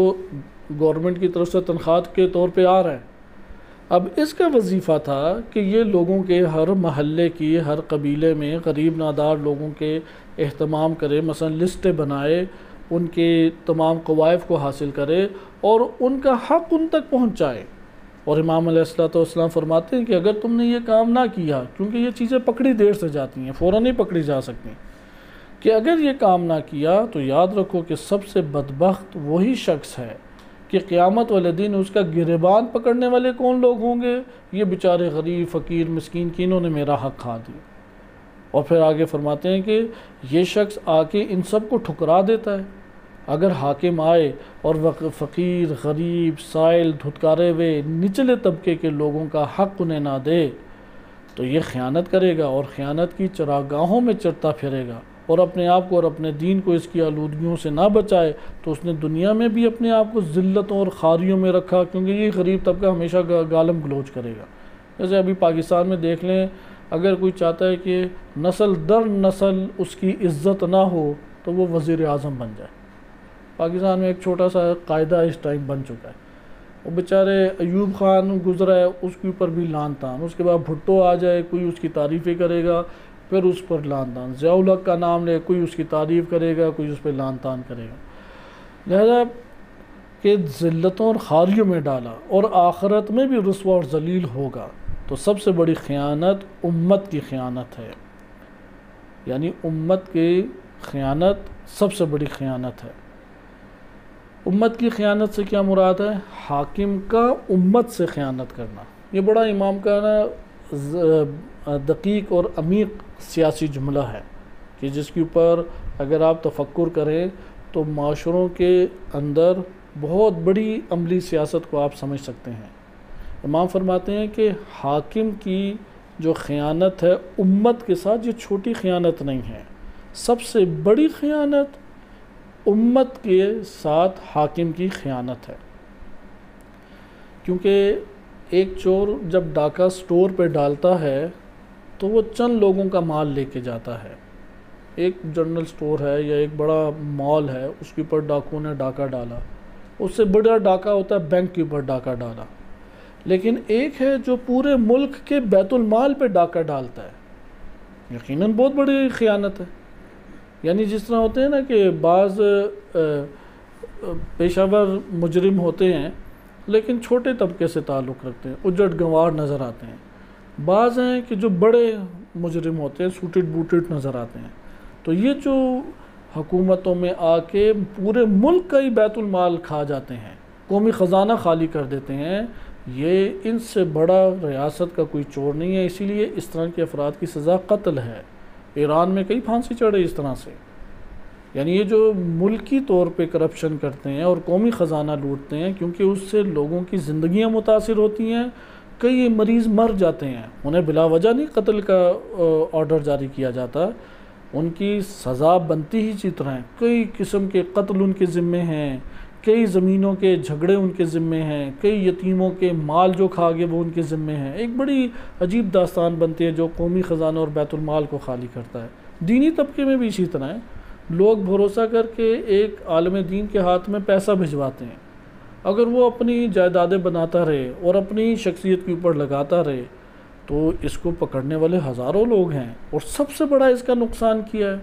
گورنمنٹ کی طرف سے تنخواہ کے طور پہ آ رہا ہے، اب اس کا وظیفہ تھا کہ یہ لوگوں کے ہر محلے کی، ہر قبیلے میں غریب نادار لوگوں کے اہتمام کرے، مثلا لسٹیں بنائے، ان کے تمام قوائف کو حاصل کرے اور ان کا حق ان تک پہنچائے۔ اور امام علیہ الصلوۃ والسلام فرماتے ہیں کہ اگر تم نے یہ کام نہ کیا، کیونکہ یہ چیزیں پکڑی دیر سے جاتی ہیں، فوراً نہیں پکڑی جا سکتی، کہ اگر یہ کام نہ کیا تو یاد رکھو کہ سب سے بدبخت وہی شخص ہے کہ قیامت والے دن اس کا گریبان پکڑنے والے کون لوگ ہوں گے؟ یہ بیچارے غریب، فقیر، مسکین کہ انہوں نے میرا حق کھا دیا۔ اور پھر آگے فرماتے ہیں کہ یہ شخص آ کے ان سب کو ٹھکرا دیتا ہے۔ اگر حاکم آئے اور فقیر، غریب، سائل، دھتکارے ہوئے نچلے طبقے کے لوگوں کا حق انہیں نہ دے تو یہ خیانت کرے گا اور خیانت کی چراگاہوں میں چرتا پھرے گا، اور اپنے آپ کو اور اپنے دین کو اس کی آلودگیوں سے نہ بچائے تو اس نے دنیا میں بھی اپنے آپ کو ذلتوں اور خاریوں میں رکھا، کیونکہ یہ غریب طبقہ ہمیشہ گالم گلوچ کرے گا۔ جیسے ابھی پاکستان میں دیکھ لیں، اگر کوئی چاہتا ہے کہ نسل در نسل اس کی عزت نہ ہو تو وہ وزیر اعظم بن جائے۔ پاکستان میں ایک چھوٹا سا قاعدہ اس ٹائم بن چکا ہے، وہ بیچارے ایوب خان گزرا ہے، اس کے اوپر بھی لان تان، اس کے بعد بھٹو آ جائے، کوئی اس کی تعریفیں کرے گا، پھر اس پر لان تان، ضیاء الحق کا نام لے، کوئی اس کی تعریف کرے گا، کوئی اس پہ لان تان کرے گا۔ لہذا کہ ذلتوں اور خاریوں میں ڈالا اور آخرت میں بھی رسوا اور ذلیل ہوگا، تو سب سے بڑی خیانت امت کی خیانت ہے، یعنی امت کی خیانت سب سے بڑی خیانت ہے۔ امت کی خیانت سے کیا مراد ہے؟ حاکم کا امت سے خیانت کرنا۔ یہ بڑا امام کا نا دقیق اور عمیق سیاسی جملہ ہے کہ جس کے اوپر اگر آپ تفکر کریں تو معاشروں کے اندر بہت بڑی عملی سیاست کو آپ سمجھ سکتے ہیں۔ امام فرماتے ہیں کہ حاکم کی جو خیانت ہے امت کے ساتھ، یہ چھوٹی خیانت نہیں ہے، سب سے بڑی خیانت امت کے ساتھ حاکم کی خیانت ہے۔ کیونکہ ایک چور جب ڈاکہ سٹور پہ ڈالتا ہے تو وہ چند لوگوں کا مال لے کے جاتا ہے۔ ایک جنرل سٹور ہے یا ایک بڑا مال ہے، اس کے اوپر ڈاکو نے ڈاکہ ڈالا، اس سے بڑا ڈاکہ ہوتا ہے بینک کے اوپر ڈاکہ ڈالا، لیکن ایک ہے جو پورے ملک کے بیت المال پہ ڈاکہ ڈالتا ہے، یقیناً بہت بڑی خیانت ہے۔ یعنی جس طرح ہوتے ہیں نا کہ بعض پیشہ ور مجرم ہوتے ہیں لیکن چھوٹے طبقے سے تعلق رکھتے ہیں، اجڑ گنوار نظر آتے ہیں، بعض ہیں کہ جو بڑے مجرم ہوتے ہیں، سوٹڈ بوٹڈ نظر آتے ہیں۔ تو یہ جو حکومتوں میں آ کے پورے ملک کا ہی بیت المال کھا جاتے ہیں، قومی خزانہ خالی کر دیتے ہیں، یہ ان سے بڑا ریاست کا کوئی چور نہیں ہے۔ اسی لیے اس طرح کے افراد کی سزا قتل ہے۔ ایران میں کئی پھانسی چڑھے اس طرح سے۔ یعنی یہ جو ملکی طور پہ کرپشن کرتے ہیں اور قومی خزانہ لوٹتے ہیں، کیونکہ اس سے لوگوں کی زندگیاں متاثر ہوتی ہیں، کئی مریض مر جاتے ہیں، انہیں بلا وجہ نہیں قتل کا آرڈر جاری کیا جاتا، ان کی سزا بنتی ہی اسی طرح ہے۔ کئی قسم کے قتل ان کے ذمے ہیں، کئی زمینوں کے جھگڑے ان کے ذمے ہیں، کئی یتیموں کے مال جو کھا گئے وہ ان کے ذمے ہیں۔ ایک بڑی عجیب داستان بنتی ہے جو قومی خزانہ اور بیت المال کو خالی کرتا ہے۔ دینی طبقے میں بھی اسی طرح ہے، لوگ بھروسہ کر کے ایک عالم دین کے ہاتھ میں پیسہ بھجواتے ہیں، اگر وہ اپنی جائیدادیں بناتا رہے اور اپنی شخصیت کے اوپر لگاتا رہے تو اس کو پکڑنے والے ہزاروں لوگ ہیں، اور سب سے بڑا اس کا نقصان کیا ہے،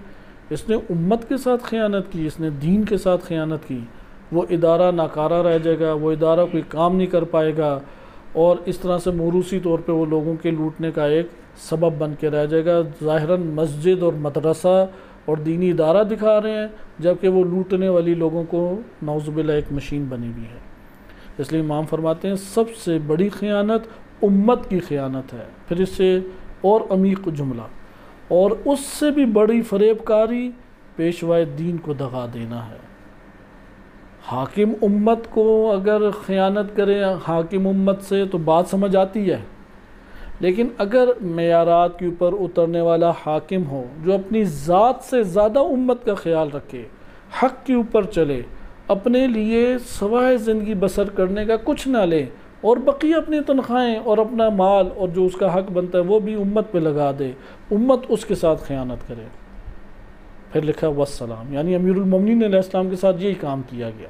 اس نے امت کے ساتھ خیانت کی، اس نے دین کے ساتھ خیانت کی۔ وہ ادارہ ناکارہ رہ جائے گا، وہ ادارہ کوئی کام نہیں کر پائے گا، اور اس طرح سے موروثی طور پہ وہ لوگوں کے لوٹنے کا ایک سبب بن کے رہ جائے گا۔ ظاہراً مسجد اور مدرسہ اور دینی ادارہ دکھا رہے ہیں، جبکہ وہ لوٹنے والی لوگوں کو نعوذ باللہ ایک مشین بنی ہوئی ہے۔ اس لیے امام فرماتے ہیں سب سے بڑی خیانت امت کی خیانت ہے، پھر اس سے اور عمیق جملہ، اور اس سے بھی بڑی فریب کاری پیشوائے دین کو دغا دینا ہے۔ حاکم امت کو اگر خیانت کرے حاکم امت سے تو بات سمجھ آتی ہے، لیکن اگر معیارات کے اوپر اترنے والا حاکم ہو جو اپنی ذات سے زیادہ امت کا خیال رکھے، حق کے اوپر چلے، اپنے لیے سوائے زندگی بسر کرنے کا کچھ نہ لے، اور بقیہ اپنی تنخواہیں اور اپنا مال اور جو اس کا حق بنتا ہے وہ بھی امت پہ لگا دے، امت اس کے ساتھ خیانت کرے۔ پھر لکھا والسلام، یعنی امیر المومنین علیہ السلام کے ساتھ یہی کام کیا گیا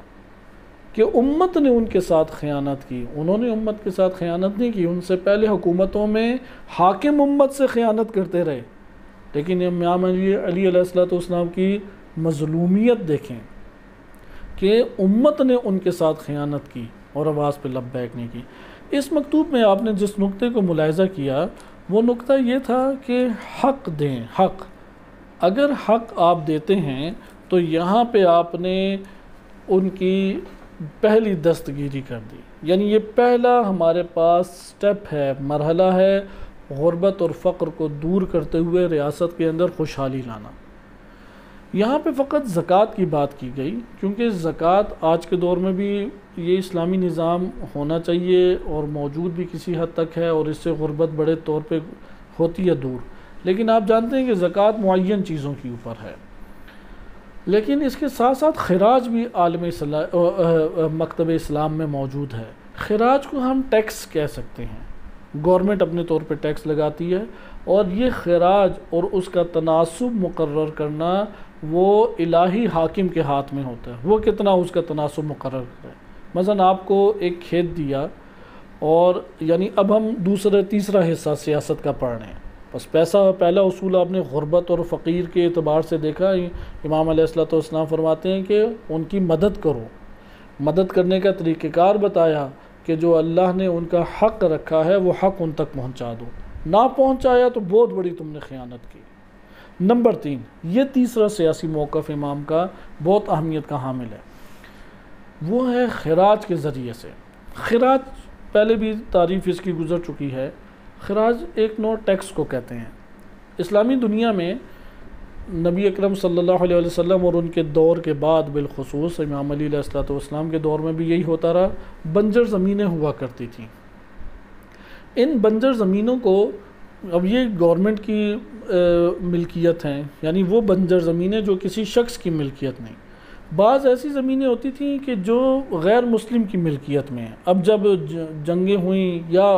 کہ امت نے ان کے ساتھ خیانت کی، انہوں نے امت کے ساتھ خیانت نہیں کی۔ ان سے پہلے حکومتوں میں حاکم امت سے خیانت کرتے رہے، لیکن امام علی علیہ السلام کی مظلومیت دیکھیں کہ امت نے ان کے ساتھ خیانت کی اور آواز پہ لبیک نہیں کی۔ اس مکتوب میں آپ نے جس نقطے کو ملاحظہ کیا وہ نقطہ یہ تھا کہ حق دیں، حق اگر حق آپ دیتے ہیں تو یہاں پہ آپ نے ان کی پہلی دستگیری کر دی، یعنی یہ پہلا ہمارے پاس سٹیپ ہے، مرحلہ ہے غربت اور فقر کو دور کرتے ہوئے ریاست کے اندر خوشحالی لانا۔ یہاں پہ فقط زکوٰۃ کی بات کی گئی کیونکہ زکوٰۃ آج کے دور میں بھی یہ اسلامی نظام ہونا چاہیے اور موجود بھی کسی حد تک ہے، اور اس سے غربت بڑے طور پہ ہوتی ہے دور، لیکن آپ جانتے ہیں کہ زکوٰۃ معین چیزوں کے اوپر ہے۔ لیکن اس کے ساتھ ساتھ خراج بھی عالم مکتب اسلام میں موجود ہے۔ خراج کو ہم ٹیکس کہہ سکتے ہیں، گورنمنٹ اپنے طور پہ ٹیکس لگاتی ہے، اور یہ خراج اور اس کا تناسب مقرر کرنا وہ الہی حاکم کے ہاتھ میں ہوتا ہے، وہ کتنا اس کا تناسب مقرر کرے۔ مثلا آپ کو ایک کھیت دیا، اور یعنی اب ہم تیسرا حصہ سیاست کا پڑھ رہے ہیں، بس پیسہ پہلا اصول آپ نے غربت اور فقیر کے اعتبار سے دیکھا۔ امام علیہ السلام فرماتے ہیں کہ ان کی مدد کرو، مدد کرنے کا طریقہ کار بتایا کہ جو اللہ نے ان کا حق رکھا ہے وہ حق ان تک پہنچا دو، نہ پہنچایا تو بہت بڑی تم نے خیانت کی۔ نمبر 3، یہ تیسرا سیاسی موقف امام کا بہت اہمیت کا حامل ہے، وہ ہے خراج کے ذریعے سے۔ خراج پہلے بھی تعریف اس کی گزر چکی ہے، خراج ایک نوع ٹیکس کو کہتے ہیں۔ اسلامی دنیا میں نبی اکرم صلی اللہ علیہ وسلم اور ان کے دور کے بعد بالخصوص امام علی علیہ السلام کے دور میں بھی یہی ہوتا رہا، بنجر زمینیں ہوا کرتی تھیں۔ ان بنجر زمینوں کو اب یہ گورنمنٹ کی ملکیت ہیں، یعنی وہ بنجر زمینیں جو کسی شخص کی ملکیت نہیں۔ بعض ایسی زمینیں ہوتی تھیں کہ جو غیر مسلم کی ملکیت میں ہیں۔ اب جب جنگیں ہوئیں یا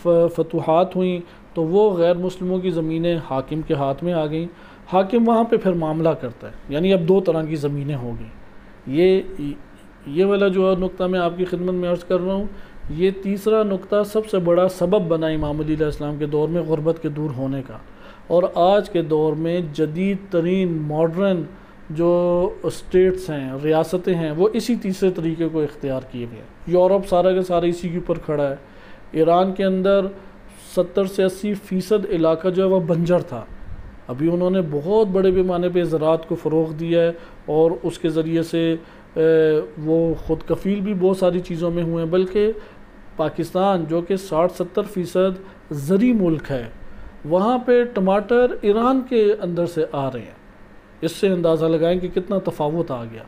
فتوحات ہوئیں تو وہ غیر مسلموں کی زمینیں حاکم کے ہاتھ میں آ گئیں، حاکم وہاں پہ پھر معاملہ کرتا ہے، یعنی اب 2 طرح کی زمینیں ہو گئیں۔ یہ والا جو نقطہ میں آپ کی خدمت میں عرض کر رہا ہوں، یہ تیسرا نقطہ سب سے بڑا سبب بنا امام علی علیہ السلام کے دور میں غربت کے دور ہونے کا، اور آج کے دور میں جدید ترین ماڈرن جو اسٹیٹس ہیں، ریاستیں ہیں، وہ اسی تیسرے طریقے کو اختیار کیے گئے۔ یورپ سارا کا سارا اسی کے اوپر کھڑا ہے۔ ایران کے اندر 70 سے 80% علاقہ جو ہے وہ بنجر تھا، ابھی انہوں نے بہت بڑے پیمانے پہ زراعت کو فروغ دیا ہے، اور اس کے ذریعے سے وہ خود کفیل بھی بہت ساری چیزوں میں ہوئے ہیں۔ بلکہ پاکستان جو کہ 60-70% زرعی ملک ہے، وہاں پہ ٹماٹر ایران کے اندر سے آ رہے ہیں۔ اس سے اندازہ لگائیں کہ کتنا تفاوت آ گیا۔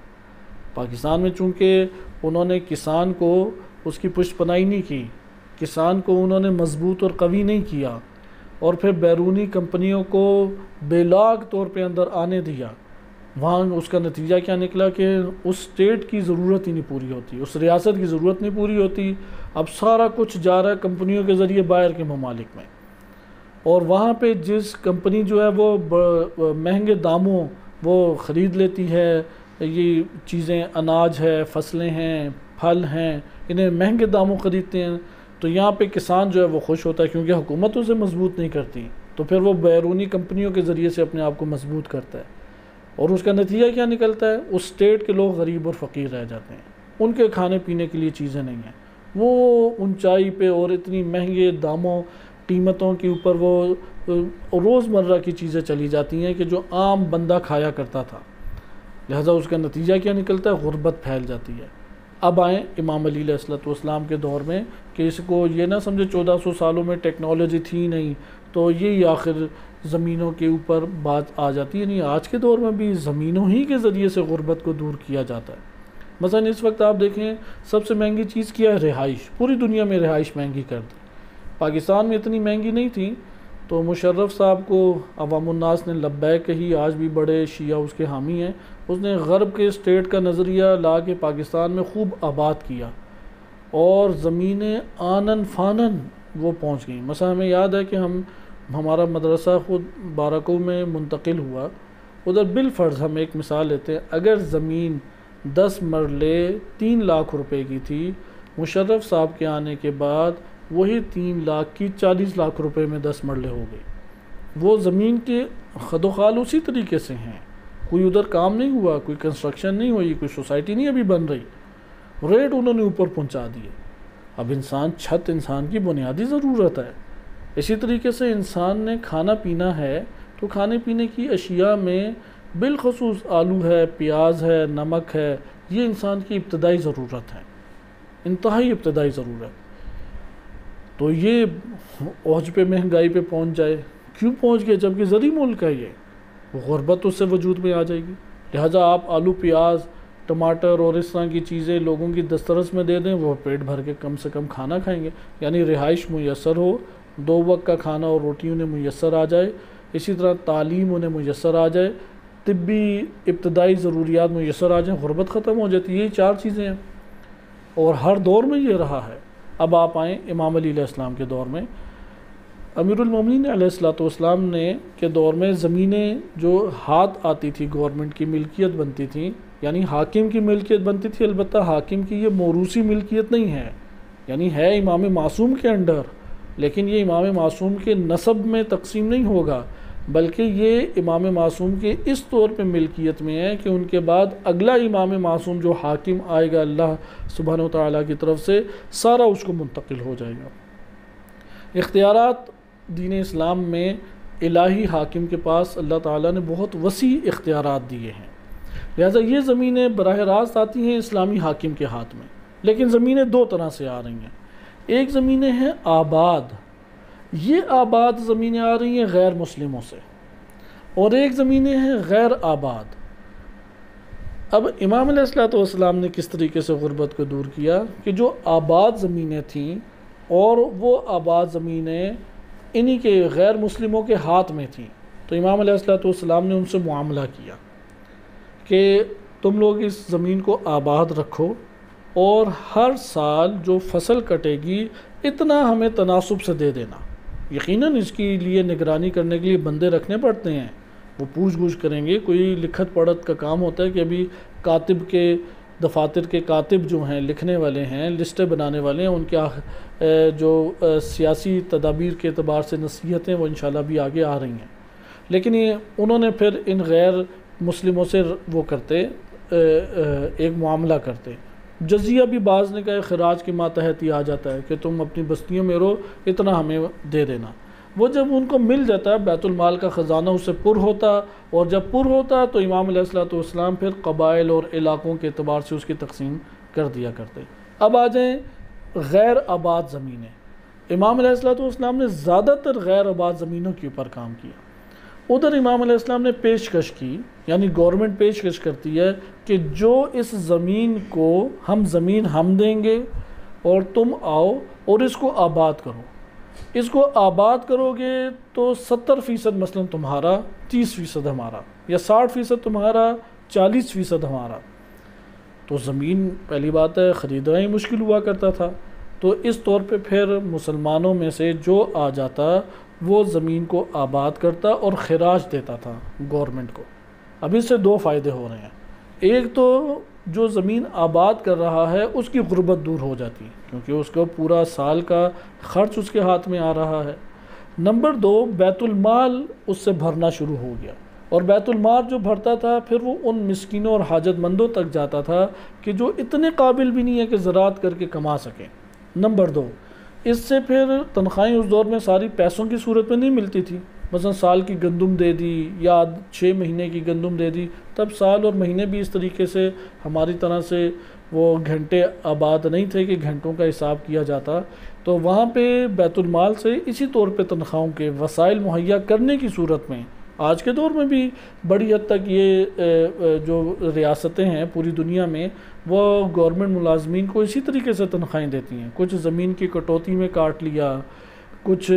پاکستان میں چونکہ انہوں نے کسان کو اس کی پشت پناہی نہیں کی، کسان کو انہوں نے مضبوط اور قوی نہیں کیا، اور پھر بیرونی کمپنیوں کو بے لاگ طور پہ اندر آنے دیا، وہاں اس کا نتیجہ کیا نکلا کہ اس اسٹیٹ کی ضرورت ہی نہیں پوری ہوتی، اس ریاست کی ضرورت نہیں پوری ہوتی، اب سارا کچھ جا رہا ہے کمپنیوں کے ذریعے باہر کے ممالک میں، اور وہاں پہ جس کمپنی جو ہے وہ مہنگے داموں وہ خرید لیتی ہے، یہ چیزیں اناج ہے، فصلیں ہیں، پھل ہیں، انہیں مہنگے داموں خریدتے ہیں، تو یہاں پہ کسان جو ہے وہ خوش ہوتا ہے کیونکہ حکومت اسے مضبوط نہیں کرتی، تو پھر وہ بیرونی کمپنیوں کے ذریعے سے اپنے آپ کو مضبوط کرتا ہے، اور اس کا نتیجہ کیا نکلتا ہے؟ اس اسٹیٹ کے لوگ غریب اور فقیر رہ جاتے ہیں، ان کے کھانے پینے کے لیے چیزیں نہیں ہیں، وہ اونچائی پہ اور اتنی مہنگے داموں قیمتوں کے اوپر وہ روزمرہ کی چیزیں چلی جاتی ہیں کہ جو عام بندہ کھایا کرتا تھا، لہٰذا اس کا نتیجہ کیا نکلتا ہے؟ غربت پھیل جاتی ہے۔ اب آئیں امام علی علیہ السلام کے دور میں کہ اس کو یہ نہ سمجھے 1400 سالوں میں ٹیکنالوجی تھی نہیں تو یہی آخر زمینوں کے اوپر بات آ جاتی ہے، نہیں، آج کے دور میں بھی زمینوں ہی کے ذریعے سے غربت کو دور کیا جاتا ہے۔ مثلا اس وقت آپ دیکھیں سب سے مہنگی چیز کیا ہے؟ رہائش، پوری دنیا میں رہائش مہنگی کر دی، پاکستان میں اتنی مہنگی نہیں تھی تو مشرف صاحب کو عوام الناس نے لبیک کہی، آج بھی بڑے شیعہ اس کے حامی ہیں، اس نے غرب کے اسٹیٹ کا نظریہ لا کے پاکستان میں خوب آباد کیا اور زمینیں آنن فانن وہ پہنچ گئیں۔ مثلا ہمیں یاد ہے کہ ہمارا مدرسہ خود بارکو میں منتقل ہوا، ادھر بالفرض ہم ایک مثال لیتے ہیں، اگر زمین 10 مرلے 3 لاکھ روپے کی تھی، مشرف صاحب کے آنے کے بعد وہی 3 لاکھ کی 40 لاکھ روپے میں 10 مرلے ہو گئی۔ وہ زمین کے خد و خال اسی طریقے سے ہیں، کوئی ادھر کام نہیں ہوا، کوئی کنسٹرکشن نہیں ہوئی، کوئی سوسائٹی نہیں ابھی بن رہی، ریٹ انہوں نے اوپر پہنچا دیے۔ اب چھت انسان کی بنیادی ضرورت ہے، اسی طریقے سے انسان نے کھانا پینا ہے تو کھانے پینے کی اشیاء میں بالخصوص آلو ہے، پیاز ہے، نمک ہے، یہ انسان کی ابتدائی ضرورت ہے، انتہائی ابتدائی ضرورت، تو یہ اوج پہ مہنگائی پہ پہنچ جائے، کیوں پہنچ گئے؟ جبکہ زرعی ملک ہے یہ، وہ غربت اس سے وجود میں آ جائے گی، لہٰذا آپ آلو، پیاز، ٹماٹر اور اس طرح کی چیزیں لوگوں کی دسترس میں دے دیں، وہ پیٹ بھر کے کم سے کم کھانا کھائیں گے، یعنی رہائش میسر ہو، 2 وقت کا کھانا اور روٹی انہیں میسر آ جائے، اسی طرح تعلیم انہیں میسر آ جائے، طبی ابتدائی ضروریات میسر آ جائیں، غربت ختم ہو جاتی ہے۔ یہ 4 چیزیں ہیں اور ہر دور میں یہ رہا ہے۔ اب آپ آئیں امام علی علیہ السلام کے دور میں، امیر المومنین علیہ السلام نے کے دور میں زمینیں جو ہاتھ آتی تھی، گورنمنٹ کی ملکیت بنتی تھی، یعنی حاکم کی ملکیت بنتی تھی، البتہ حاکم کی یہ موروثی ملکیت نہیں ہے، یعنی ہے امام معصوم کے انڈر، لیکن یہ امام معصوم کے نسب میں تقسیم نہیں ہوگا، بلکہ یہ امام معصوم کے اس طور پہ ملکیت میں ہے کہ ان کے بعد اگلا امام معصوم جو حاکم آئے گا اللہ سبحانہ و تعالیٰ کی طرف سے، سارا اس کو منتقل ہو جائے گا۔ اختیارات دین اسلام میں الہی حاکم کے پاس اللہ تعالیٰ نے بہت وسیع اختیارات دیے ہیں، لہٰذا یہ زمینیں براہ راست آتی ہیں اسلامی حاکم کے ہاتھ میں، لیکن زمینیں 2 طرح سے آ رہی ہیں، ایک زمینیں ہیں آباد، یہ آباد زمینیں آ رہی ہیں غیر مسلموں سے، اور ایک زمینیں ہیں غیر آباد۔ اب امام علیہ السلام نے کس طریقے سے غربت کو دور کیا کہ جو آباد زمینیں تھیں اور وہ آباد زمینیں انہی کے غیر مسلموں کے ہاتھ میں تھیں، تو امام علیہ السلام نے ان سے معاملہ کیا کہ تم لوگ اس زمین کو آباد رکھو اور ہر سال جو فصل کٹے گی اتنا ہمیں تناسب سے دے دینا، یقیناً اس کے لیے نگرانی کرنے کے لیے بندے رکھنے پڑتے ہیں، وہ پوچھ گچھ کریں گے، کوئی لکھت پڑھت کا کام ہوتا ہے کہ ابھی کاتب کے دفاتر کے کاتب جو ہیں، لکھنے والے ہیں، لسٹیں بنانے والے ہیں، ان کے جو سیاسی تدابیر کے اعتبار سے نصیحتیں وہ انشاءاللہ بھی آگے آ رہی ہیں، لیکن انہوں نے پھر ان غیر مسلموں سے وہ کرتے ایک معاملہ کرتے، جزیہ بھی بعض نے کہا خراج کے ماتحت ہی آ جاتا ہے کہ تم اپنی بستیوں میں رہو، اتنا ہمیں دے دینا، وہ جب ان کو مل جاتا ہے بیت المال کا خزانہ اس سے پر ہوتا، اور جب پر ہوتا تو امام علیہ السلام پھر قبائل اور علاقوں کے اعتبار سے اس کی تقسیم کر دیا کرتے۔ اب آ جائیں غیر آباد زمینیں، امام علیہ السلام نے زیادہ تر غیر آباد زمینوں کے اوپر کام کیا، ادھر امام علیہ السلام نے پیشکش کی، یعنی گورنمنٹ پیشکش کرتی ہے کہ جو اس زمین کو ہم دیں گے اور تم آؤ اور اس کو آباد کرو. اس کو آباد کرو گے تو 70% مثلاً تمہارا، 30% ہمارا، یا 60% تمہارا، 40% ہمارا. تو زمین پہلی بات ہے خریدنا ہی مشکل ہوا کرتا تھا. تو اس طور پہ پھر مسلمانوں میں سے جو آ جاتا وہ زمین کو آباد کرتا اور خراج دیتا تھا گورنمنٹ کو. اب اس سے دو فائدے ہو رہے ہیں. ایک تو جو زمین آباد کر رہا ہے اس کی غربت دور ہو جاتی کیونکہ اس کو پورا سال کا خرچ اس کے ہاتھ میں آ رہا ہے. نمبر دو، بیت المال اس سے بھرنا شروع ہو گیا، اور بیت المال جو بھرتا تھا پھر وہ ان مسکینوں اور حاجت مندوں تک جاتا تھا کہ جو اتنے قابل بھی نہیں ہے کہ زراعت کر کے کما سکیں. نمبر دو، اس سے پھر تنخواہیں اس دور میں ساری پیسوں کی صورت میں نہیں ملتی تھی. مثلا سال کی گندم دے دی یا 6 مہینے کی گندم دے دی. تب سال اور مہینے بھی اس طریقے سے ہماری طرح سے وہ گھنٹے آباد نہیں تھے کہ گھنٹوں کا حساب کیا جاتا. تو وہاں پہ بیت المال سے اسی طور پہ تنخواہوں کے وسائل مہیا کرنے کی صورت میں آج کے دور میں بھی بڑی حد تک یہ جو ریاستیں ہیں پوری دنیا میں وہ گورنمنٹ ملازمین کو اسی طریقے سے تنخواہیں دیتی ہیں. کچھ زمین کی کٹوتی میں کاٹ لیا، کچھ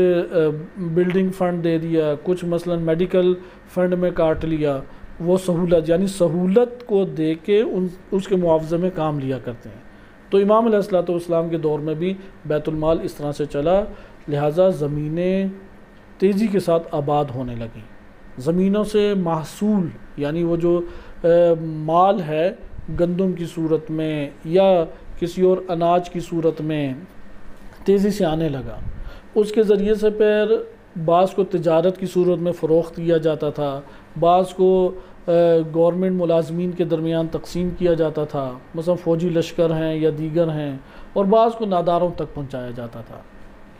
بلڈنگ فنڈ دے دیا، کچھ مثلا میڈیکل فنڈ میں کاٹ لیا. وہ سہولت یعنی سہولت کو دے کے اس کے معاوضے میں کام لیا کرتے ہیں. تو امام علیہ الصلوۃ والسلام کے دور میں بھی بیت المال اس طرح سے چلا، لہٰذا زمینیں تیزی کے ساتھ آباد ہونے لگیں. زمینوں سے محصول یعنی وہ جو مال ہے گندم کی صورت میں یا کسی اور اناج کی صورت میں تیزی سے آنے لگا. اس کے ذریعے سے پھر بعض کو تجارت کی صورت میں فروخت کیا جاتا تھا، بعض کو گورنمنٹ ملازمین کے درمیان تقسیم کیا جاتا تھا، مثلا فوجی لشکر ہیں یا دیگر ہیں، اور بعض کو ناداروں تک پہنچایا جاتا تھا.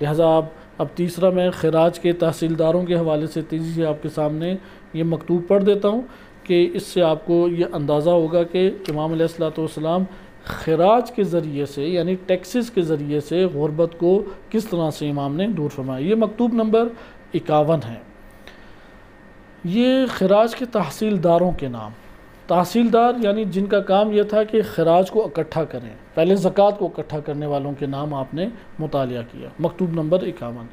لہٰذا اب تیسرا میں خراج کے تحصیلداروں کے حوالے سے تیزی سے آپ کے سامنے یہ مکتوب پڑھ دیتا ہوں کہ اس سے آپ کو یہ اندازہ ہوگا کہ امام علیہ الصلوۃ والسلام خراج کے ذریعے سے یعنی ٹیکسز کے ذریعے سے غربت کو کس طرح سے امام نے دور فرمایا. یہ مکتوب نمبر 51 ہے. یہ خراج کے تحصیلداروں کے نام. تحصیلدار یعنی جن کا کام یہ تھا کہ خراج کو اکٹھا کریں، پہلے زکوٰۃ کو اکٹھا کرنے والوں کے نام آپ نے مطالعہ کیا. مکتوب نمبر 51.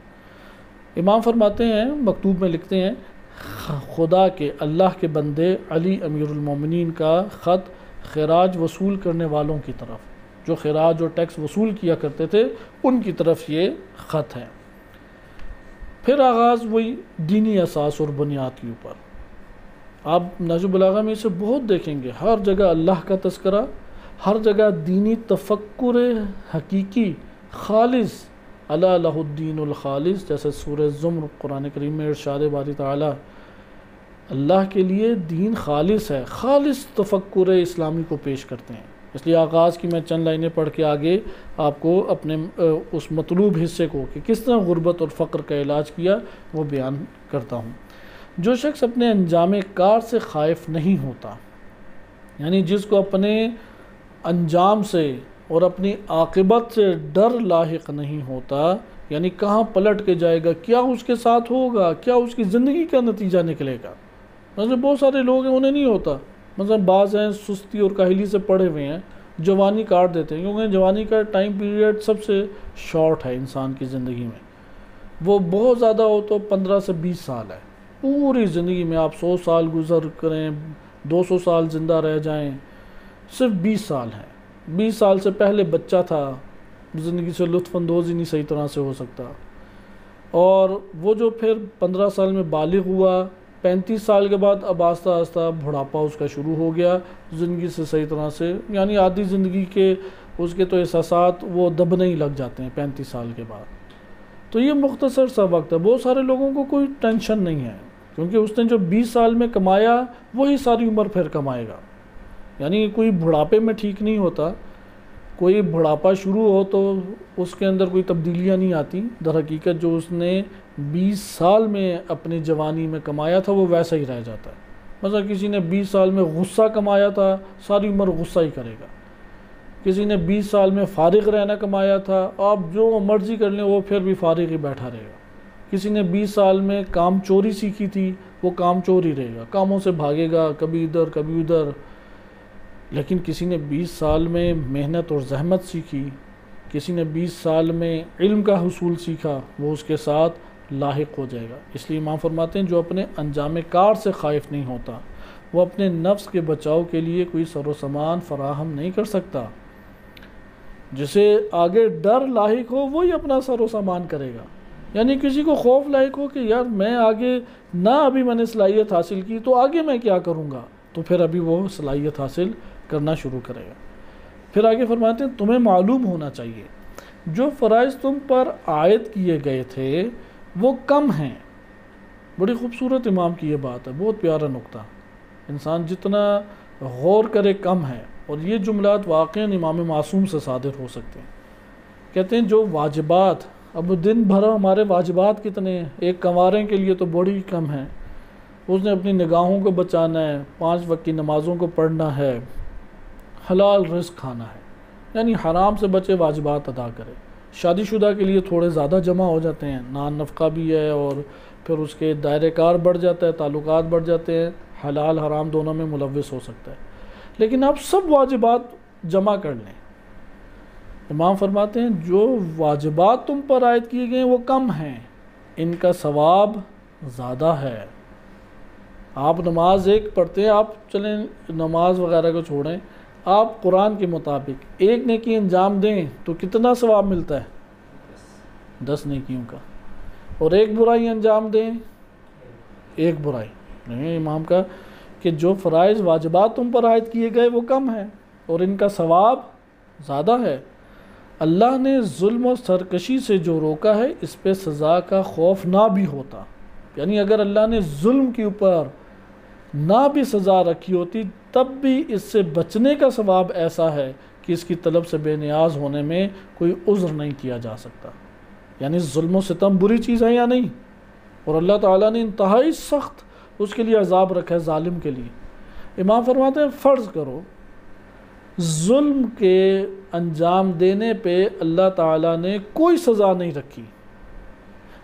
امام فرماتے ہیں، مکتوب میں لکھتے ہیں، خدا کے اللہ کے بندے علی امیر المومنین کا خط خراج وصول کرنے والوں کی طرف، جو خراج اور ٹیکس وصول کیا کرتے تھے ان کی طرف یہ خط ہے. پھر آغاز وہی دینی اساس اور بنیاد کے اوپر. آپ نہج البلاغہ میں اسے بہت دیکھیں گے، ہر جگہ اللہ کا تذکرہ، ہر جگہ دینی تفکر حقیقی خالص، الا لہ الدین الخالص، جیسے سورہ زمر قرآن کریم میں ارشاد باری تعالی، اللہ کے لیے دین خالص ہے، خالص تفکر اسلامی کو پیش کرتے ہیں. اس لیے آغاز کی میں چند لائنیں پڑھ کے آگے آپ کو اپنے اس مطلوب حصے کو کہ کس طرح غربت اور فقر کا علاج کیا وہ بیان کرتا ہوں. جو شخص اپنے انجام کار سے خائف نہیں ہوتا، یعنی جس کو اپنے انجام سے اور اپنی عاقبت سے ڈر لاحق نہیں ہوتا، یعنی کہاں پلٹ کے جائے گا، کیا اس کے ساتھ ہوگا، کیا اس کی زندگی کا نتیجہ نکلے گا. مثلا بہت سارے لوگ ہیں انہیں نہیں ہوتا. مثلا بعض ہیں سستی اور کاہلی سے پڑے ہوئے ہیں، جوانی کاٹ دیتے ہیں کیونکہ جوانی کا ٹائم پیریڈ سب سے شارٹ ہے انسان کی زندگی میں. وہ بہت زیادہ ہو تو 15 سے 20 سال ہے. پوری زندگی میں آپ 100 سال گزر کریں، 200 سال زندہ رہ جائیں، صرف 20 سال ہیں. 20 سال سے پہلے بچہ تھا، زندگی سے لطف اندوز ہی نہیں صحیح طرح سے ہو سکتا. اور وہ جو پھر 15 سال میں بالغ ہوا، 35 سال کے بعد اب آہستہ آہستہ بڑھاپا اس کا شروع ہو گیا، زندگی سے صحیح طرح سے یعنی آدھی زندگی کے اس کے تو احساسات وہ دبنے ہی لگ جاتے ہیں 35 سال کے بعد. تو یہ مختصر سا وقت ہے. بہت سارے لوگوں کو کوئی ٹینشن نہیں ہے کیونکہ اس نے جو 20 سال میں کمایا وہی ساری عمر پھر کمائے گا. یعنی کوئی بڑھاپے میں ٹھیک نہیں ہوتا. کوئی بڑھاپا شروع ہو تو اس کے اندر کوئی تبدیلیاں نہیں آتی. در حقیقت جو اس نے 20 سال میں اپنی جوانی میں کمایا تھا وہ ویسا ہی رہ جاتا ہے. مثلا کسی نے 20 سال میں غصہ کمایا تھا، ساری عمر غصہ ہی کرے گا. کسی نے 20 سال میں فارغ رہنا کمایا تھا، آپ جو مرضی کر لیں وہ پھر بھی فارغ ہی بیٹھا رہے گا. کسی نے 20 سال میں کام چوری سیکھی تھی، وہ کام چور ہی رہے گا، کاموں سے بھاگے گا، کبھی ادھر کبھی ادھر. لیکن کسی نے 20 سال میں محنت اور زحمت سیکھی، کسی نے 20 سال میں علم کا حصول سیکھا وہ اس کے ساتھ لاحق ہو جائے گا۔ اس لیے امام فرماتے ہیں جو اپنے انجام کار سے خائف نہیں ہوتا وہ اپنے نفس کے بچاؤ کے لیے کوئی سر و سامان فراہم نہیں کر سکتا۔ جسے آگے ڈر لاحق ہو وہی اپنا سر و سامان کرے گا۔ یعنی کسی کو خوف لاحق ہو کہ یار میں آگے نہ ابھی میں نے صلاحیت حاصل کی تو آگے میں کیا کروں گا، تو پھر ابھی وہ صلاحیت حاصل کرنا شروع کرے گا۔ پھر آگے فرماتے ہیں تمہیں معلوم ہونا چاہیے جو فرائض تم پر عائد کیے گئے تھے وہ کم ہیں۔ بڑی خوبصورت امام کی یہ بات ہے، بہت پیارا نقطہ۔ انسان جتنا غور کرے کم ہے، اور یہ جملات واقعاً امام معصوم سے صادر ہو سکتے ہیں۔ کہتے ہیں جو واجبات، اب دن بھر ہمارے واجبات کتنے ہیں، ایک کنواریں کے لیے تو بڑی کم ہے۔ اس نے اپنی نگاہوں کو بچانا ہے، 5 وقت کی نمازوں کو پڑھنا ہے، حلال رزق کھانا ہے، یعنی حرام سے بچے واجبات ادا کرے۔ شادی شدہ کے لیے تھوڑے زیادہ جمع ہو جاتے ہیں، نان نفقہ بھی ہے اور پھر اس کے دائرہ کار بڑھ جاتا ہے، تعلقات بڑھ جاتے ہیں، حلال حرام دونوں میں ملوث ہو سکتا ہے۔ لیکن آپ سب واجبات جمع کر لیں، امام فرماتے ہیں جو واجبات تم پر عائد کیے گئے ہیں وہ کم ہیں، ان کا ثواب زیادہ ہے۔ آپ نماز ایک پڑھتے ہیں، آپ چلیں نماز وغیرہ کو چھوڑیں، آپ قرآن کے مطابق ایک نیکی انجام دیں تو کتنا ثواب ملتا ہے؟ 10 نیکیوں کا۔ اور ایک برائی انجام دیں، ایک برائی نہیں، امام کا کہ جو فرائض واجبات تم پر عائد کیے گئے وہ کم ہیں اور ان کا ثواب زیادہ ہے۔ اللہ نے ظلم و سرکشی سے جو روکا ہے اس پہ سزا کا خوف نہ بھی ہوتا، یعنی اگر اللہ نے ظلم کے اوپر نہ بھی سزا رکھی ہوتی تب بھی اس سے بچنے کا ثواب ایسا ہے کہ اس کی طلب سے بے نیاز ہونے میں کوئی عذر نہیں کیا جا سکتا۔ یعنی ظلم و ستم بری چیز ہے یا نہیں، اور اللہ تعالیٰ نے انتہائی سخت اس کے لیے عذاب رکھا ہے ظالم کے لیے۔ امام فرماتے ہیں فرض کرو ظلم کے انجام دینے پہ اللہ تعالیٰ نے کوئی سزا نہیں رکھی،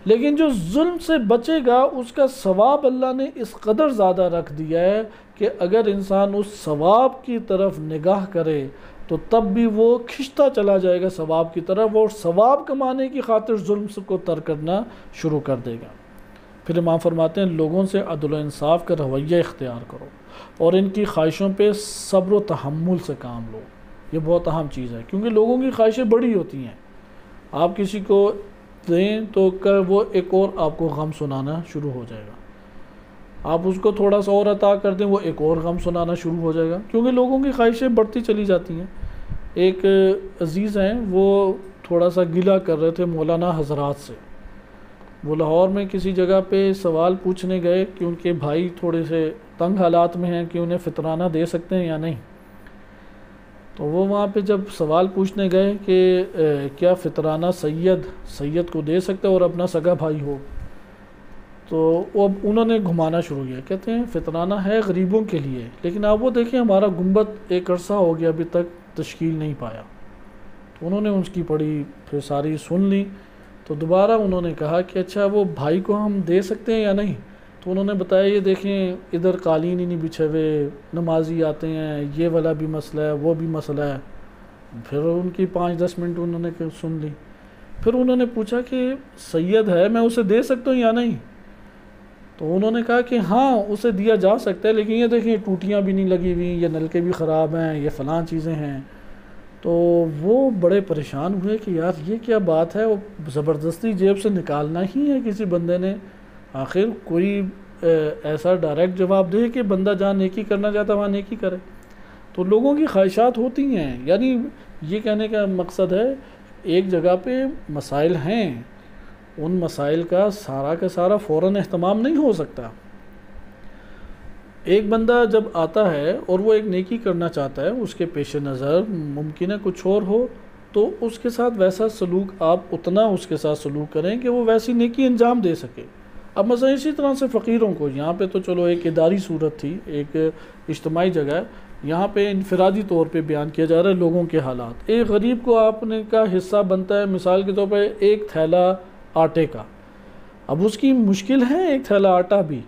لیکن جو ظلم سے بچے گا اس کا ثواب اللہ نے اس قدر زیادہ رکھ دیا ہے کہ اگر انسان اس ثواب کی طرف نگاہ کرے تو تب بھی وہ کھنچتا چلا جائے گا ثواب کی طرف، اور ثواب کمانے کی خاطر ظلم کو ترک کرنا شروع کر دے گا۔ پھر امام فرماتے ہیں لوگوں سے عدل و انصاف کا رویہ اختیار کرو اور ان کی خواہشوں پہ صبر و تحمل سے کام لو۔ یہ بہت اہم چیز ہے کیونکہ لوگوں کی خواہشیں بڑی ہوتی ہیں، آپ کسی کو دیں تو وہ ایک اور آپ کو غم سنانا شروع ہو جائے گا، آپ اس کو تھوڑا سا اور عطا کر دیں وہ ایک اور غم سنانا شروع ہو جائے گا، کیونکہ لوگوں کی خواہشیں بڑھتی چلی جاتی ہیں۔ ایک عزیز ہیں وہ تھوڑا سا گلہ کر رہے تھے مولانا حضرات سے، وہ لاہور میں کسی جگہ پہ سوال پوچھنے گئے کہ ان کے بھائی تھوڑے سے تنگ حالات میں ہیں کہ انہیں فطرانہ دے سکتے ہیں یا نہیں، تو وہ وہاں پہ جب سوال پوچھنے گئے کہ کیا فطرانہ سید کو دے سکتا ہے اور اپنا سگا بھائی ہو، تو اب انہوں نے گھمانا شروع کیا، کہتے ہیں فطرانہ ہے غریبوں کے لیے، لیکن آپ وہ دیکھیں ہمارا گنبد ایک عرصہ ہو گیا ابھی تک تشکیل نہیں پایا۔ تو انہوں نے اس کی پڑھی، پھر ساری سن لی، تو دوبارہ انہوں نے کہا کہ اچھا وہ بھائی کو ہم دے سکتے ہیں یا نہیں، تو انہوں نے بتایا یہ دیکھیں ادھر قالین ہی نہیں بچھے ہوئے، نمازی آتے ہیں، یہ والا بھی مسئلہ ہے وہ بھی مسئلہ ہے۔ پھر ان کی 5-10 منٹ انہوں نے سن لی، پھر انہوں نے پوچھا کہ سید ہے میں اسے دے سکتا ہوں یا نہیں، تو انہوں نے کہا کہ ہاں اسے دیا جا سکتا ہے، لیکن یہ دیکھیں ٹوٹیاں بھی نہیں لگی ہوئی، یہ نلکے بھی خراب ہیں، یہ فلاں چیزیں ہیں۔ تو وہ بڑے پریشان ہوئے کہ یار یہ کیا بات ہے، وہ زبردستی جیب سے نکالنا ہی ہے کسی بندے نے، آخر کوئی ایسا ڈائریکٹ جواب دے کہ بندہ جہاں نیکی کرنا چاہتا وہاں نیکی کرے۔ تو لوگوں کی خواہشات ہوتی ہیں، یعنی یہ کہنے کا مقصد ہے ایک جگہ پہ مسائل ہیں، ان مسائل کا سارا فوراً اہتمام نہیں ہو سکتا۔ ایک بندہ جب آتا ہے اور وہ ایک نیکی کرنا چاہتا ہے، اس کے پیش نظر ممکن ہے کچھ اور ہو، تو اس کے ساتھ ویسا سلوک آپ اتنا اس کے ساتھ سلوک کریں کہ وہ ویسی نیکی انجام دے سکے۔ اب مثلا اسی طرح سے فقیروں کو، یہاں پہ تو چلو ایک اداری صورت تھی، ایک اجتماعی جگہ ہے، یہاں پہ انفرادی طور پہ بیان کیا جا رہا ہے لوگوں کے حالات۔ ایک غریب کو آپ نے کا حصہ بنتا ہے مثال کے طور پہ ایک تھیلا آٹے کا، اب اس کی مشکل ہے ایک تھیلا آٹا بھی،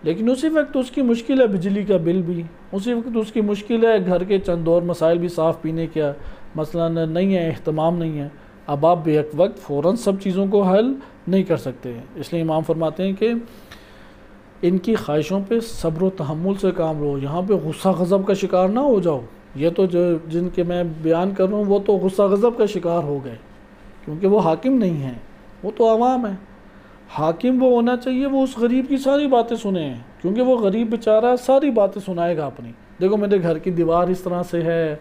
لیکن اسی وقت اس کی مشکل ہے بجلی کا بل بھی، اسی وقت اس کی مشکل ہے گھر کے چند اور مسائل بھی، صاف پینے کا مثلا نہیں ہے، اہتمام نہیں ہے، اب آپ بیک وقت فوراً سب چیزوں کو حل نہیں کر سکتے، اس لیے امام فرماتے ہیں کہ ان کی خواہشوں پہ صبر و تحمل سے کام لو، یہاں پہ غصہ غضب کا شکار نہ ہو جاؤ۔ یہ تو جن کے میں بیان کر رہا ہوں وہ تو غصہ غضب کا شکار ہو گئے، کیونکہ وہ حاکم نہیں ہیں، وہ تو عوام ہیں۔ حاکم وہ ہونا چاہیے وہ اس غریب کی ساری باتیں سنیں، کیونکہ وہ غریب بیچارہ ساری باتیں سنائے گا اپنی، دیکھو میرے گھر کی دیوار اس طرح سے ہے،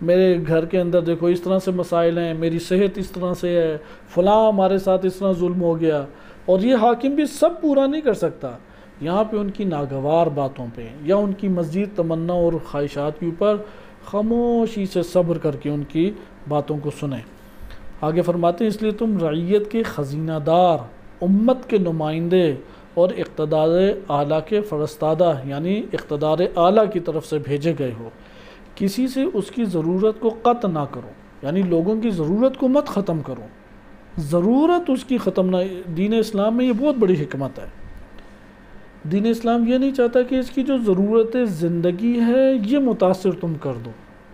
میرے گھر کے اندر دیکھو اس طرح سے مسائل ہیں، میری صحت اس طرح سے ہے، فلاں ہمارے ساتھ اس طرح ظلم ہو گیا، اور یہ حاکم بھی سب پورا نہیں کر سکتا۔ یہاں پہ ان کی ناگوار باتوں پہ یا ان کی مزید تمنا اور خواہشات کے اوپر خاموشی سے صبر کر کے ان کی باتوں کو سنیں۔ آگے فرماتے ہیں اس لیے تم رعیت کے خزینہ دار، امت کے نمائندے اور اقتدار اعلیٰ کے فرستادہ یعنی اقتدار اعلیٰ کی طرف سے بھیجے گئے ہو، کسی سے اس کی ضرورت کو قطع نہ کرو، یعنی لوگوں کی ضرورت کو مت ختم کرو، ضرورت اس کی ختم نہ۔ دین اسلام میں یہ بہت بڑی حکمت ہے۔ دین اسلام یہ نہیں چاہتا کہ اس کی جو ضرورت زندگی ہے یہ متاثر تم کر دو،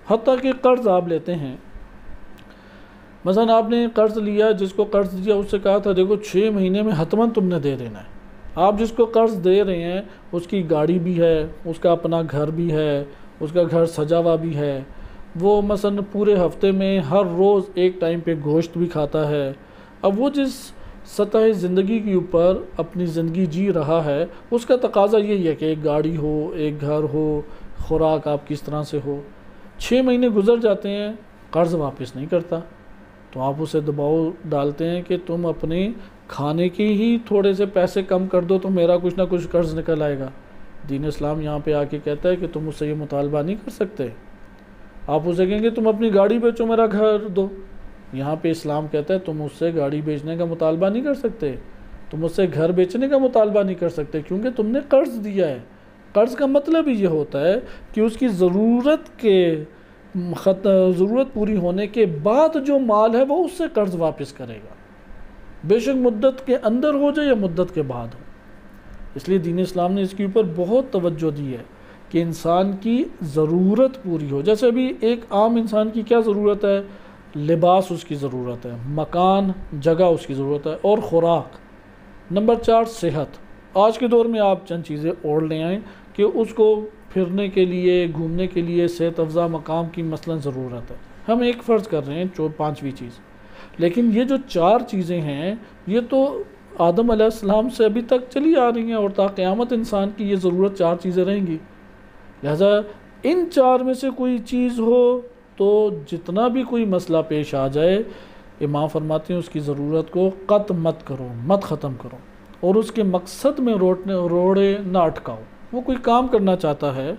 حتیٰ کہ قرض آپ لیتے ہیں، مثلا آپ نے قرض لیا، جس کو قرض دیا اس سے کہا تھا دیکھو 6 مہینے میں حتماً تم نے دے دینا ہے۔ آپ جس کو قرض دے رہے ہیں اس کی گاڑی بھی ہے، اس کا اپنا گھر بھی ہے، اس کا گھر سجا ہوا بھی ہے، وہ مثلا پورے ہفتے میں ہر روز ایک ٹائم پہ گوشت بھی کھاتا ہے۔ اب وہ جس سطح زندگی کے اوپر اپنی زندگی جی رہا ہے اس کا تقاضا یہی ہے کہ ایک گاڑی ہو، ایک گھر ہو، خوراک آپ کس طرح سے ہو۔ 6 مہینے گزر جاتے ہیں، قرض واپس نہیں کرتا، تو آپ اسے دباؤ ڈالتے ہیں کہ تم اپنے کھانے کی ہی تھوڑے سے پیسے کم کر دو تو میرا کچھ نہ کچھ قرض نکل آئے گا۔ دین اسلام یہاں پہ آ کے کہتا ہے کہ تم اس سے یہ مطالبہ نہیں کر سکتے، آپ اسے کہیں گے تم اپنی گاڑی بیچو میرا گھر دو۔ یہاں پہ اسلام کہتا ہے تم اس سے گاڑی بیچنے کا مطالبہ نہیں کر سکتے، تم اس سے گھر بیچنے کا مطالبہ نہیں کر سکتے، کیونکہ تم نے قرض دیا ہے۔ قرض کا مطلب ہی یہ ہوتا ہے کہ اس کی ضرورت پوری ہونے کے بعد جو مال ہے وہ اس سے قرض واپس کرے گا، بے شک مدت کے اندر ہو جائے یا مدت کے بعد ہو۔ اس لیے دین اسلام نے اس کے اوپر بہت توجہ دی ہے کہ انسان کی ضرورت پوری ہو۔ جیسے ابھی ایک عام انسان کی کیا ضرورت ہے؟ لباس اس کی ضرورت ہے، مکان جگہ اس کی ضرورت ہے، اور خوراک۔ نمبر 4 صحت۔ آج کے دور میں آپ چند چیزیں اور لے آئیں کہ اس کو پھرنے کے لیے، گھومنے کے لیے صحت افزا مقام کی مثلا ضرورت ہے، ہم ایک فرض کر رہے ہیں 5ویں چیز، لیکن یہ جو 4 چیزیں ہیں یہ تو آدم علیہ السلام سے ابھی تک چلی آ رہی ہیں، اور تا قیامت انسان کی یہ ضرورت 4 چیزیں رہیں گی۔ لہذا ان 4 میں سے کوئی چیز ہو تو جتنا بھی کوئی مسئلہ پیش آ جائے، امام فرماتے ہیں اس کی ضرورت کو قطع مت کرو، مت ختم کرو، اور اس کے مقصد میں روڑے نہ اٹکاؤ۔ وہ کوئی کام کرنا چاہتا ہے،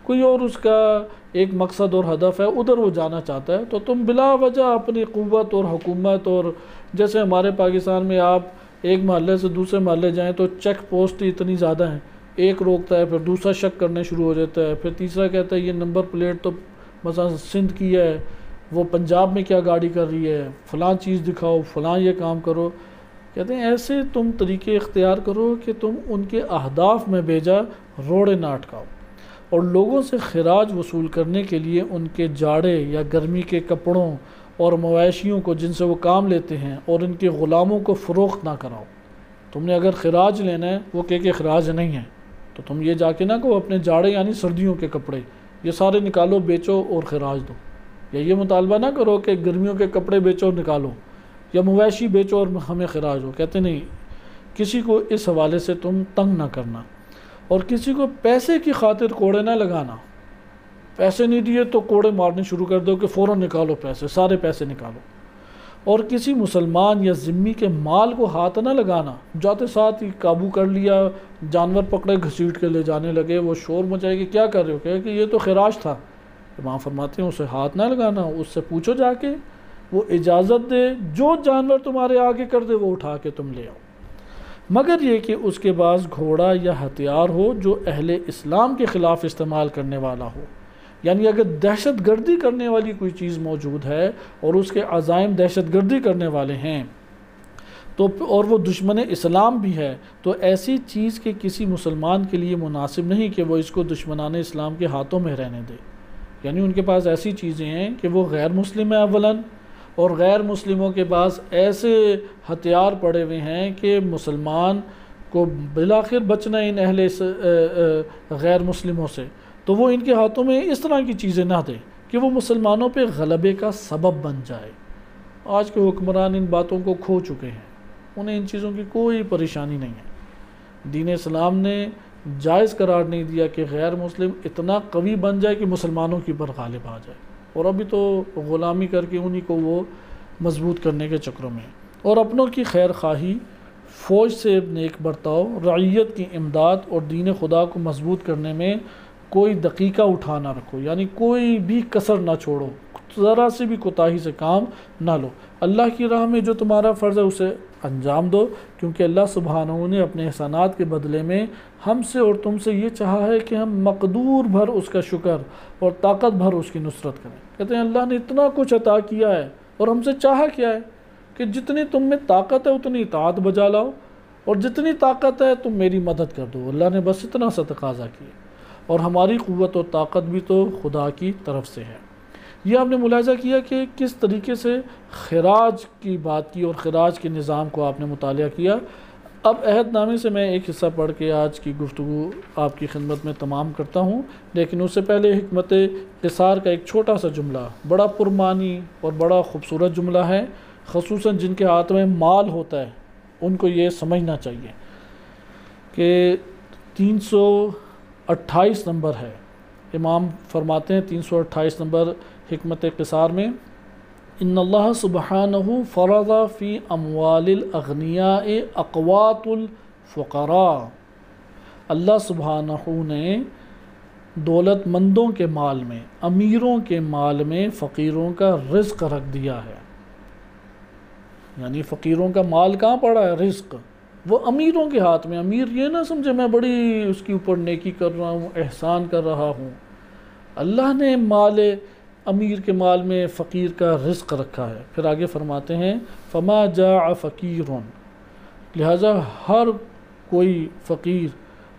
کوئی اور اس کا ایک مقصد اور ہدف ہے، ادھر وہ جانا چاہتا ہے، تو تم بلا وجہ اپنی قوت اور حکومت، اور جیسے ہمارے پاکستان میں آپ ایک محلے سے دوسرے محلے جائیں تو چیک پوسٹ اتنی زیادہ ہیں، ایک روکتا ہے پھر دوسرا شک کرنے شروع ہو جاتا ہے، پھر تیسرا کہتا ہے یہ نمبر پلیٹ تو مثلا سندھ کی ہے، وہ پنجاب میں کیا گاڑی کر رہی ہے، فلاں چیز دکھاؤ، فلاں یہ کام کرو۔ کہتے ہیں ایسے تم طریقے اختیار کرو کہ تم ان کے اہداف میں بھیجا روڑے نہ اٹکاؤ، اور لوگوں سے خراج وصول کرنے کے لیے ان کے جاڑے یا گرمی کے کپڑوں اور مویشیوں کو جن سے وہ کام لیتے ہیں اور ان کے غلاموں کو فروخت نہ کراؤ۔ تم نے اگر خراج لینا ہے، وہ کہ خراج نہیں ہے، تو تم یہ جا کے نہ کہو اپنے جاڑے یعنی سردیوں کے کپڑے یہ سارے نکالو، بیچو اور خراج دو، یا یہ مطالبہ نہ کرو کہ گرمیوں کے کپڑے بیچو اور نکالو، یا مویشی بیچو اور ہمیں خراج ہو۔ کہتے نہیں، کسی کو اس حوالے سے تم تنگ نہ کرنا، اور کسی کو پیسے کی خاطر کوڑے نہ لگانا۔ پیسے نہیں دیے تو کوڑے مارنے شروع کر دو کہ فوراً نکالو پیسے، سارے پیسے نکالو۔ اور کسی مسلمان یا ذمی کے مال کو ہاتھ نہ لگانا، جاتے ساتھ ہی قابو کر لیا، جانور پکڑے گھسیٹ کے لے جانے لگے، وہ شور مچائے کہ کیا کر رہے ہو، کہ یہ تو خراج تھا۔ امام فرماتے ہیں اسے ہاتھ نہ لگانا، اس سے پوچھو جا کے، وہ اجازت دے، جو جانور تمہارے آگے کر دے وہ اٹھا کے تم لے آؤ، مگر یہ کہ اس کے پاس گھوڑا یا ہتھیار ہو جو اہل اسلام کے خلاف استعمال کرنے والا ہو۔ یعنی اگر دہشت گردی کرنے والی کوئی چیز موجود ہے اور اس کے عزائم دہشت گردی کرنے والے ہیں تو، اور وہ دشمن اسلام بھی ہے، تو ایسی چیز کہ کسی مسلمان کے لیے مناسب نہیں کہ وہ اس کو دشمنان اسلام کے ہاتھوں میں رہنے دے۔ یعنی ان کے پاس ایسی چیزیں ہیں کہ وہ غیر مسلم ہے اولاً، اور غیر مسلموں کے پاس ایسے ہتھیار پڑے ہوئے ہیں کہ مسلمان کو بالآخر بچنا ان اہل غیر مسلموں سے، تو وہ ان کے ہاتھوں میں اس طرح کی چیزیں نہ دیں کہ وہ مسلمانوں پہ غلبے کا سبب بن جائے۔ آج کے حکمران ان باتوں کو کھو چکے ہیں، انہیں ان چیزوں کی کوئی پریشانی نہیں ہے۔ دین اسلام نے جائز قرار نہیں دیا کہ غیر مسلم اتنا قوی بن جائے کہ مسلمانوں کی پر غالب آ جائے، اور ابھی تو غلامی کر کے انہی کو وہ مضبوط کرنے کے چکروں میں، اور اپنوں کی خیر خواہی، فوج سے نیک برتاؤ، رعیت کی امداد اور دین خدا کو مضبوط کرنے میں کوئی دقیقہ اٹھا نہ رکھو، یعنی کوئی بھی کسر نہ چھوڑو، ذرا سے بھی کوتاہی سے کام نہ لو۔ اللہ کی راہ میں جو تمہارا فرض ہے اسے انجام دو، کیونکہ اللہ سبحانہ نے اپنے احسانات کے بدلے میں ہم سے اور تم سے یہ چاہا ہے کہ ہم مقدور بھر اس کا شکر اور طاقت بھر اس کی نصرت کریں۔ کہتے ہیں اللہ نے اتنا کچھ عطا کیا ہے اور ہم سے چاہا کیا ہے کہ جتنی تم میں طاقت ہے اتنی اطاعت بجا لاؤ، اور جتنی طاقت ہے تم میری مدد کر دو۔ اللہ نے بس اتنا سا تقاضا کیا، اور ہماری قوت و طاقت بھی تو خدا کی طرف سے ہے۔ یہ آپ نے ملاحظہ کیا کہ کس طریقے سے خراج کی بات کی اور خراج کے نظام کو آپ نے مطالعہ کیا۔ اب عہد نامے سے میں ایک حصہ پڑھ کے آج کی گفتگو آپ کی خدمت میں تمام کرتا ہوں، لیکن اس سے پہلے حکمت قصار کا ایک چھوٹا سا جملہ، بڑا پرمعنی اور بڑا خوبصورت جملہ ہے، خصوصاً جن کے ہاتھ میں مال ہوتا ہے ان کو یہ سمجھنا چاہیے کہ 328 نمبر ہے، امام فرماتے ہیں 328 نمبر حکمت قصار میں، ان اللہ سبحانہ فرض فی اموال الاغنیاء اقوات الفقراء، اللہ سبحانہ نے دولت مندوں کے مال میں، امیروں کے مال میں فقیروں کا رزق رکھ دیا ہے۔ یعنی فقیروں کا مال کہاں پڑا ہے؟ رزق وہ امیروں کے ہاتھ میں۔ امیر یہ نہ سمجھے میں بڑی اس کے اوپر نیکی کر رہا ہوں، احسان کر رہا ہوں، اللہ نے مال امیر کے مال میں فقیر کا رزق رکھا ہے۔ پھر آگے فرماتے ہیں فما جاع فقیر، لہذا ہر کوئی فقیر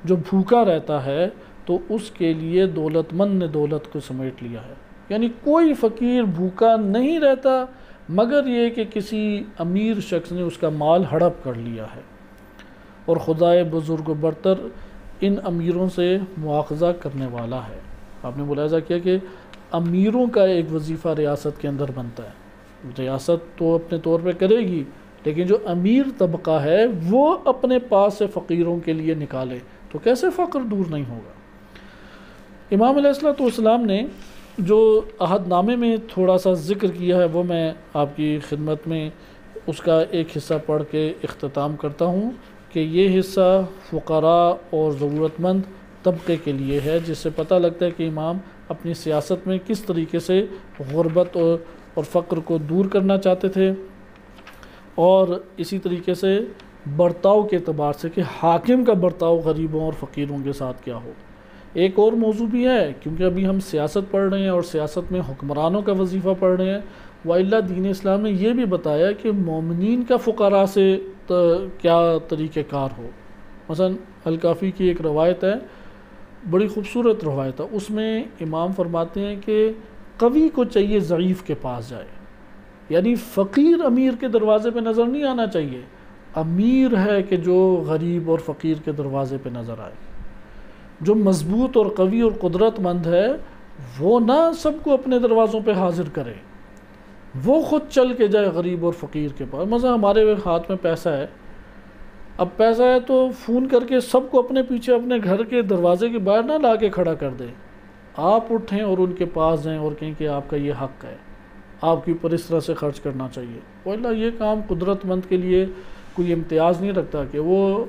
جو بھوکا رہتا ہے تو اس کے لیے دولت مند نے دولت کو سمیٹ لیا ہے۔ یعنی کوئی فقیر بھوکا نہیں رہتا مگر یہ کہ کسی امیر شخص نے اس کا مال ہڑپ کر لیا ہے، اور خدائے بزرگ و برتر ان امیروں سے مواخذہ کرنے والا ہے۔ آپ نے ملاحظہ کیا کہ امیروں کا ایک وظیفہ ریاست کے اندر بنتا ہے، ریاست تو اپنے طور پہ کرے گی، لیکن جو امیر طبقہ ہے وہ اپنے پاس سے فقیروں کے لیے نکالے تو کیسے فقر دور نہیں ہوگا۔ امام علیہ السلام نے جو عہد نامے میں تھوڑا سا ذکر کیا ہے وہ میں آپ کی خدمت میں اس کا ایک حصہ پڑھ کے اختتام کرتا ہوں کہ یہ حصہ فقراء اور ضرورت مند طبقے کے لیے ہے، جس سے پتہ لگتا ہے کہ امام اپنی سیاست میں کس طریقے سے غربت اور فقر کو دور کرنا چاہتے تھے، اور اسی طریقے سے برتاؤ کے اعتبار سے کہ حاکم کا برتاؤ غریبوں اور فقیروں کے ساتھ کیا ہو۔ ایک اور موضوع بھی ہے، کیونکہ ابھی ہم سیاست پڑھ رہے ہیں اور سیاست میں حکمرانوں کا وظیفہ پڑھ رہے ہیں، وَإِلَّا دین اسلام نے یہ بھی بتایا کہ مومنین کا فقراء سے کیا طریقہ کار ہو۔ مثلا الکافی کی ایک روایت ہے، بڑی خوبصورت روایت ہے، اس میں امام فرماتے ہیں کہ قوی کو چاہیے ضعیف کے پاس جائے، یعنی فقیر امیر کے دروازے پہ نظر نہیں آنا چاہیے، امیر ہے کہ جو غریب اور فقیر کے دروازے پہ نظر آئے۔ جو مضبوط اور قوی اور قدرت مند ہے وہ نہ سب کو اپنے دروازوں پہ حاضر کرے، وہ خود چل کے جائے غریب اور فقیر کے پاس۔ مثلا ہمارے ہاتھ میں پیسہ ہے، اب پیسہ ہے تو فون کر کے سب کو اپنے پیچھے اپنے گھر کے دروازے کے باہر نہ لا کے کھڑا کر دے، آپ اٹھیں اور ان کے پاس جائیں اور کہیں کہ آپ کا یہ حق ہے، آپ کے اوپر اس طرح سے خرچ کرنا چاہیے۔ واللہ یہ کام قدرت مند کے لیے کوئی امتیاز نہیں رکھتا کہ وہ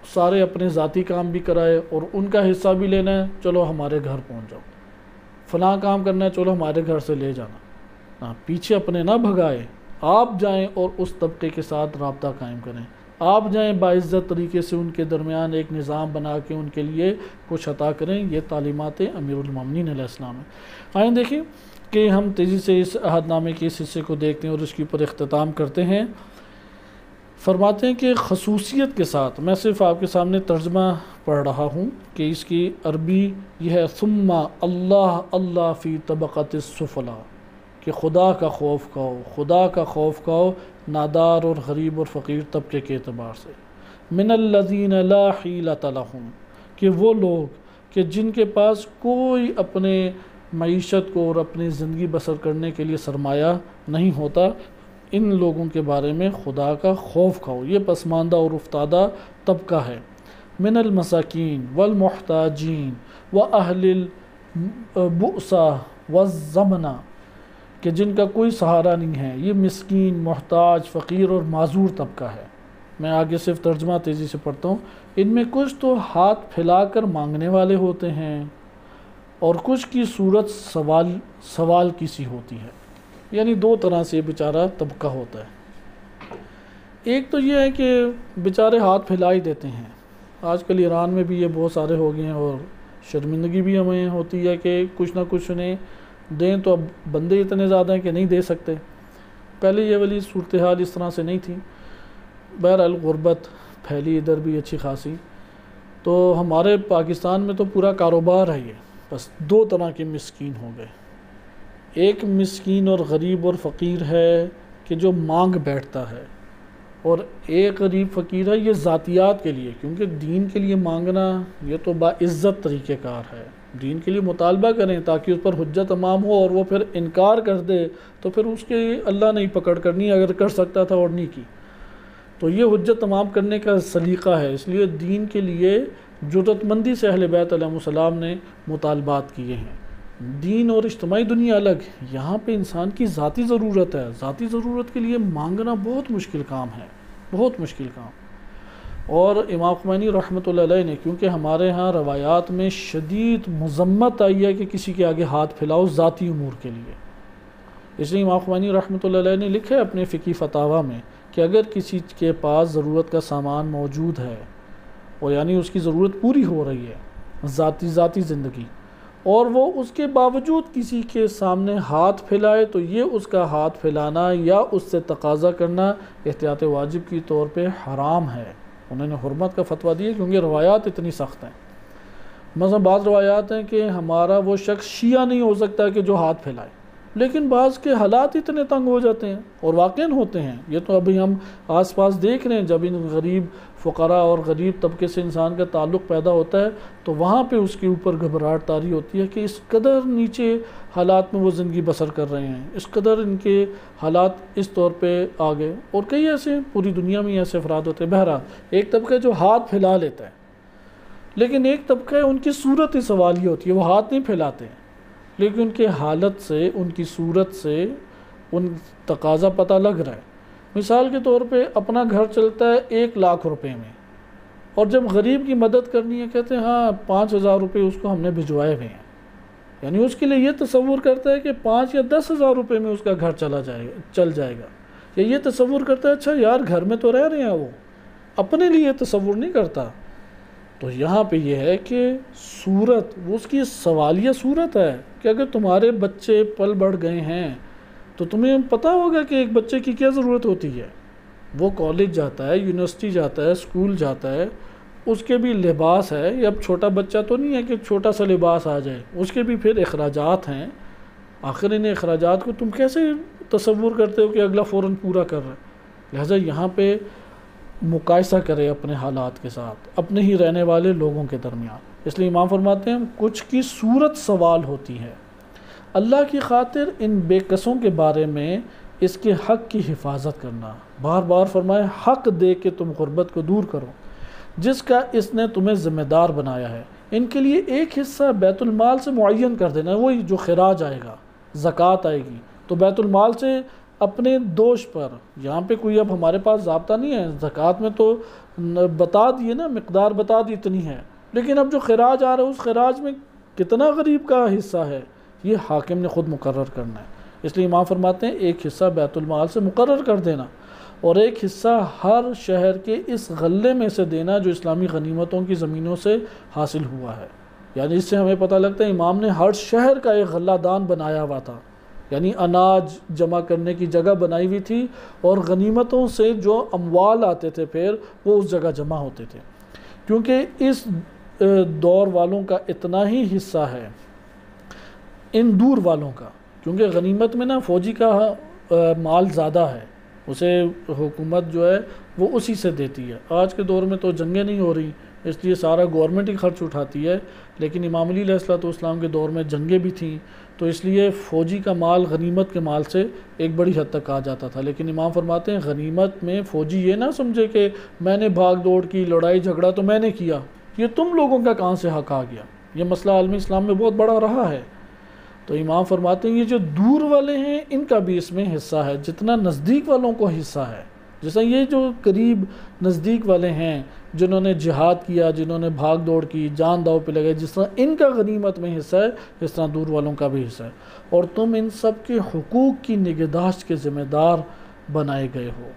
سارے اپنے ذاتی کام بھی کرائے اور ان کا حصہ بھی لینا ہے، چلو ہمارے گھر پہنچ جاؤ، فلاں کام کرنا ہے چلو ہمارے گھر سے لے جانا، پیچھے اپنے نہ بھگائے، آپ جائیں اور اس طبقے کے ساتھ رابطہ قائم کریں، آپ جائیں باعزت طریقے سے ان کے درمیان ایک نظام بنا کے ان کے لیے کچھ عطا کریں۔ یہ تعلیمات امیر المومنین علیہ السلام ہے۔ آئیں دیکھیں کہ ہم تیزی سے اس عہد نامے کے اس حصے کو دیکھتے ہیں اور اس کے اوپر اختتام کرتے ہیں۔ فرماتے ہیں کہ خصوصیت کے ساتھ، میں صرف آپ کے سامنے ترجمہ پڑھ رہا ہوں کہ اس کی عربی یہ ہے ثم اللہ اللہ فی طبقۃ السفلی، کہ خدا کا خوف کھاؤ، خدا کا خوف کھاؤ نادار اور غریب اور فقیر طبقے کے اعتبار سے۔ من الذین لا حیلۃ لہم، کہ وہ لوگ کہ جن کے پاس کوئی اپنے معیشت کو اور اپنی زندگی بسر کرنے کے لیے سرمایہ نہیں ہوتا، ان لوگوں کے بارے میں خدا کا خوف کھاؤ۔ یہ پسماندہ اور افتادہ طبقہ ہے۔ من المساکین والمحتاجین واہل البؤسا والزمنہ، کہ جن کا کوئی سہارا نہیں ہے، یہ مسکین، محتاج، فقیر اور معذور طبقہ ہے۔ میں آگے صرف ترجمہ تیزی سے پڑھتا ہوں۔ ان میں کچھ تو ہاتھ پھیلا کر مانگنے والے ہوتے ہیں اور کچھ کی صورت سوال کی سی ہوتی ہے، یعنی دو طرح سے بیچارہ طبقہ ہوتا ہے۔ ایک تو یہ ہے کہ بیچارے ہاتھ پھیلا ہی دیتے ہیں۔ آج کل ایران میں بھی یہ بہت سارے ہو گئے ہیں، اور شرمندگی بھی ہمیں ہوتی ہے کہ کچھ نہ کچھ انہیں دیں، تو اب بندے اتنے زیادہ ہیں کہ نہیں دے سکتے۔ پہلے یہ والی صورتحال اس طرح سے نہیں تھی۔ بہرحال غربت پھیلی ادھر بھی اچھی خاصی، تو ہمارے پاکستان میں تو پورا کاروبار ہے یہ۔ بس دو طرح کے مسکین ہو گئے، ایک مسکین اور غریب اور فقیر ہے کہ جو مانگ بیٹھتا ہے، اور ایک غریب فقیر ہے یہ ذاتیات کے لیے، کیونکہ دین کے لیے مانگنا یہ تو باعزت طریقہ کار ہے۔ دین کے لیے مطالبہ کریں تاکہ اس پر حجت تمام ہو، اور وہ پھر انکار کر دے تو پھر اس کے اللہ نہیں پکڑ کرنی، اگر کر سکتا تھا اور نہیں کی۔ تو یہ حجت تمام کرنے کا سلیقہ ہے، اس لیے دین کے لیے جرأت مندی سے اہل بیت علیہ السلام نے مطالبات کیے ہیں۔ دین اور اجتماعی دنیا الگ، یہاں پہ انسان کی ذاتی ضرورت ہے، ذاتی ضرورت کے لیے مانگنا بہت مشکل کام ہے، بہت مشکل کام۔ اور امام خمینی رحمۃ اللہ علیہ نے، کیونکہ ہمارے ہاں روایات میں شدید مذمت آئی ہے کہ کسی کے آگے ہاتھ پھیلاؤ ذاتی امور کے لیے، اس لیے امام خمینی رحمۃ اللہ علیہ نے لکھا ہے اپنے فقہی فتاویٰ میں کہ اگر کسی کے پاس ضرورت کا سامان موجود ہے، اور یعنی اس کی ضرورت پوری ہو رہی ہے ذاتی زندگی، اور وہ اس کے باوجود کسی کے سامنے ہاتھ پھیلائے، تو یہ اس کا ہاتھ پھیلانا یا اس سے تقاضا کرنا احتیاط واجب کی طور پہ حرام ہے۔ انہوں نے حرمت کا فتویٰ دیا کیونکہ روایات اتنی سخت ہیں۔ مثلا بعض روایات ہیں کہ ہمارا وہ شخص شیعہ نہیں ہو سکتا کہ جو ہاتھ پھیلائے، لیکن بعض کے حالات اتنے تنگ ہو جاتے ہیں، اور واقعاً ہوتے ہیں۔ یہ تو ابھی ہم آس پاس دیکھ رہے ہیں، جب ان غریب فقراء اور غریب طبقے سے انسان کا تعلق پیدا ہوتا ہے تو وہاں پہ اس کے اوپر گھبراہٹ طاری ہوتی ہے کہ اس قدر نیچے حالات میں وہ زندگی بسر کر رہے ہیں، اس قدر ان کے حالات اس طور پہ آگے، اور کئی ایسے پوری دنیا میں ایسے افراد ہوتے ہیں۔ بہرحال ایک طبقہ جو ہاتھ پھیلا لیتا ہے، لیکن ایک طبقہ ان کی صورت ہی سوالیہ ہوتی ہے، وہ ہاتھ نہیں پھیلاتے ہیں، لیکن ان کے حالت سے، ان کی صورت سے ان تقاضا پتہ لگ رہا ہے۔ مثال کے طور پہ اپنا گھر چلتا ہے 1,00,000 روپے میں، اور جب غریب کی مدد کرنی ہے کہتے ہیں ہاں 5,000 روپے اس کو ہم نے بھجوائے ہوئے ہیں، یعنی اس کے لیے یہ تصور کرتا ہے کہ 5 یا 10,000 روپے میں اس کا گھر چل جائے گا، یا یہ تصور کرتا ہے اچھا یار گھر میں تو رہ رہے ہیں، وہ اپنے لیے تصور نہیں کرتا۔ تو یہاں پہ یہ ہے کہ صورت وہ اس کی سوالیہ صورت ہے کہ اگر تمہارے بچے پل بڑھ گئے ہیں تو تمہیں پتہ ہوگا کہ ایک بچے کی کیا ضرورت ہوتی ہے۔ وہ کالج جاتا ہے، یونیورسٹی جاتا ہے، اسکول جاتا ہے، اس کے بھی لباس ہے، یہ اب چھوٹا بچہ تو نہیں ہے کہ چھوٹا سا لباس آ جائے، اس کے بھی پھر اخراجات ہیں۔ آخر ان اخراجات کو تم کیسے تصور کرتے ہو کہ اگلا فوراً پورا کر رہا ہے؟ لہٰذا یہاں پہ مقایسہ کرے اپنے حالات کے ساتھ، اپنے ہی رہنے والے لوگوں کے درمیان۔ اس لیے امام فرماتے ہیں کچھ کی صورت سوال ہوتی ہے، اللہ کی خاطر ان بے کسوں کے بارے میں اس کے حق کی حفاظت کرنا۔ بار بار فرمائے حق دے کے تم غربت کو دور کرو جس کا اس نے تمہیں ذمہ دار بنایا ہے۔ ان کے لیے ایک حصہ بیت المال سے معین کر دینا، وہی جو خراج آئے گا، زکوٰۃ آئے گی، تو بیت المال سے اپنے دوش پر، یہاں پہ کوئی اب ہمارے پاس ضابطہ نہیں ہے، زکوٰۃ میں تو بتا دیے نا، مقدار بتا دی اتنی ہے، لیکن اب جو خراج آ رہا ہے اس خراج میں کتنا غریب کا حصہ ہے یہ حاکم نے خود مقرر کرنا ہے۔ اس لیے امام فرماتے ہیں ایک حصہ بیت المال سے مقرر کر دینا، اور ایک حصہ ہر شہر کے اس غلے میں سے دینا جو اسلامی غنیمتوں کی زمینوں سے حاصل ہوا ہے۔ یعنی اس سے ہمیں پتہ لگتا ہے امام نے ہر شہر کا ایک غلہ دان بنایا ہوا تھا، یعنی اناج جمع کرنے کی جگہ بنائی ہوئی تھی، اور غنیمتوں سے جو اموال آتے تھے پھر وہ اس جگہ جمع ہوتے تھے، کیونکہ اس دور والوں کا اتنا ہی حصہ ہے ان دور والوں کا، کیونکہ غنیمت میں نا فوجی کا مال زیادہ ہے، اسے حکومت جو ہے وہ اسی سے دیتی ہے۔ آج کے دور میں تو جنگیں نہیں ہو رہی، اس لیے سارا گورنمنٹ ہی خرچ اٹھاتی ہے، لیکن امام علی علیہ السلام کے دور میں جنگیں بھی تھیں، تو اس لیے فوجی کا مال غنیمت کے مال سے ایک بڑی حد تک آ جاتا تھا۔ لیکن امام فرماتے ہیں غنیمت میں فوجی یہ نہ سمجھے کہ میں نے بھاگ دوڑ کی، لڑائی جھگڑا تو میں نے کیا، یہ تم لوگوں کا کہاں سے حق آ گیا؟ یہ مسئلہ عالم اسلام میں بہت بڑا رہا ہے۔ تو امام فرماتے ہیں یہ جو دور والے ہیں ان کا بھی اس میں حصہ ہے جتنا نزدیک والوں کو حصہ ہے۔ جیسا یہ جو قریب نزدیک والے ہیں جنہوں نے جہاد کیا، جنہوں نے بھاگ دوڑ کی، جان داؤ پہ لگے، جس طرح ان کا غنیمت میں حصہ ہے اس طرح دور والوں کا بھی حصہ ہے، اور تم ان سب کے حقوق کی نگہداشت کے ذمہ دار بنائے گئے ہو۔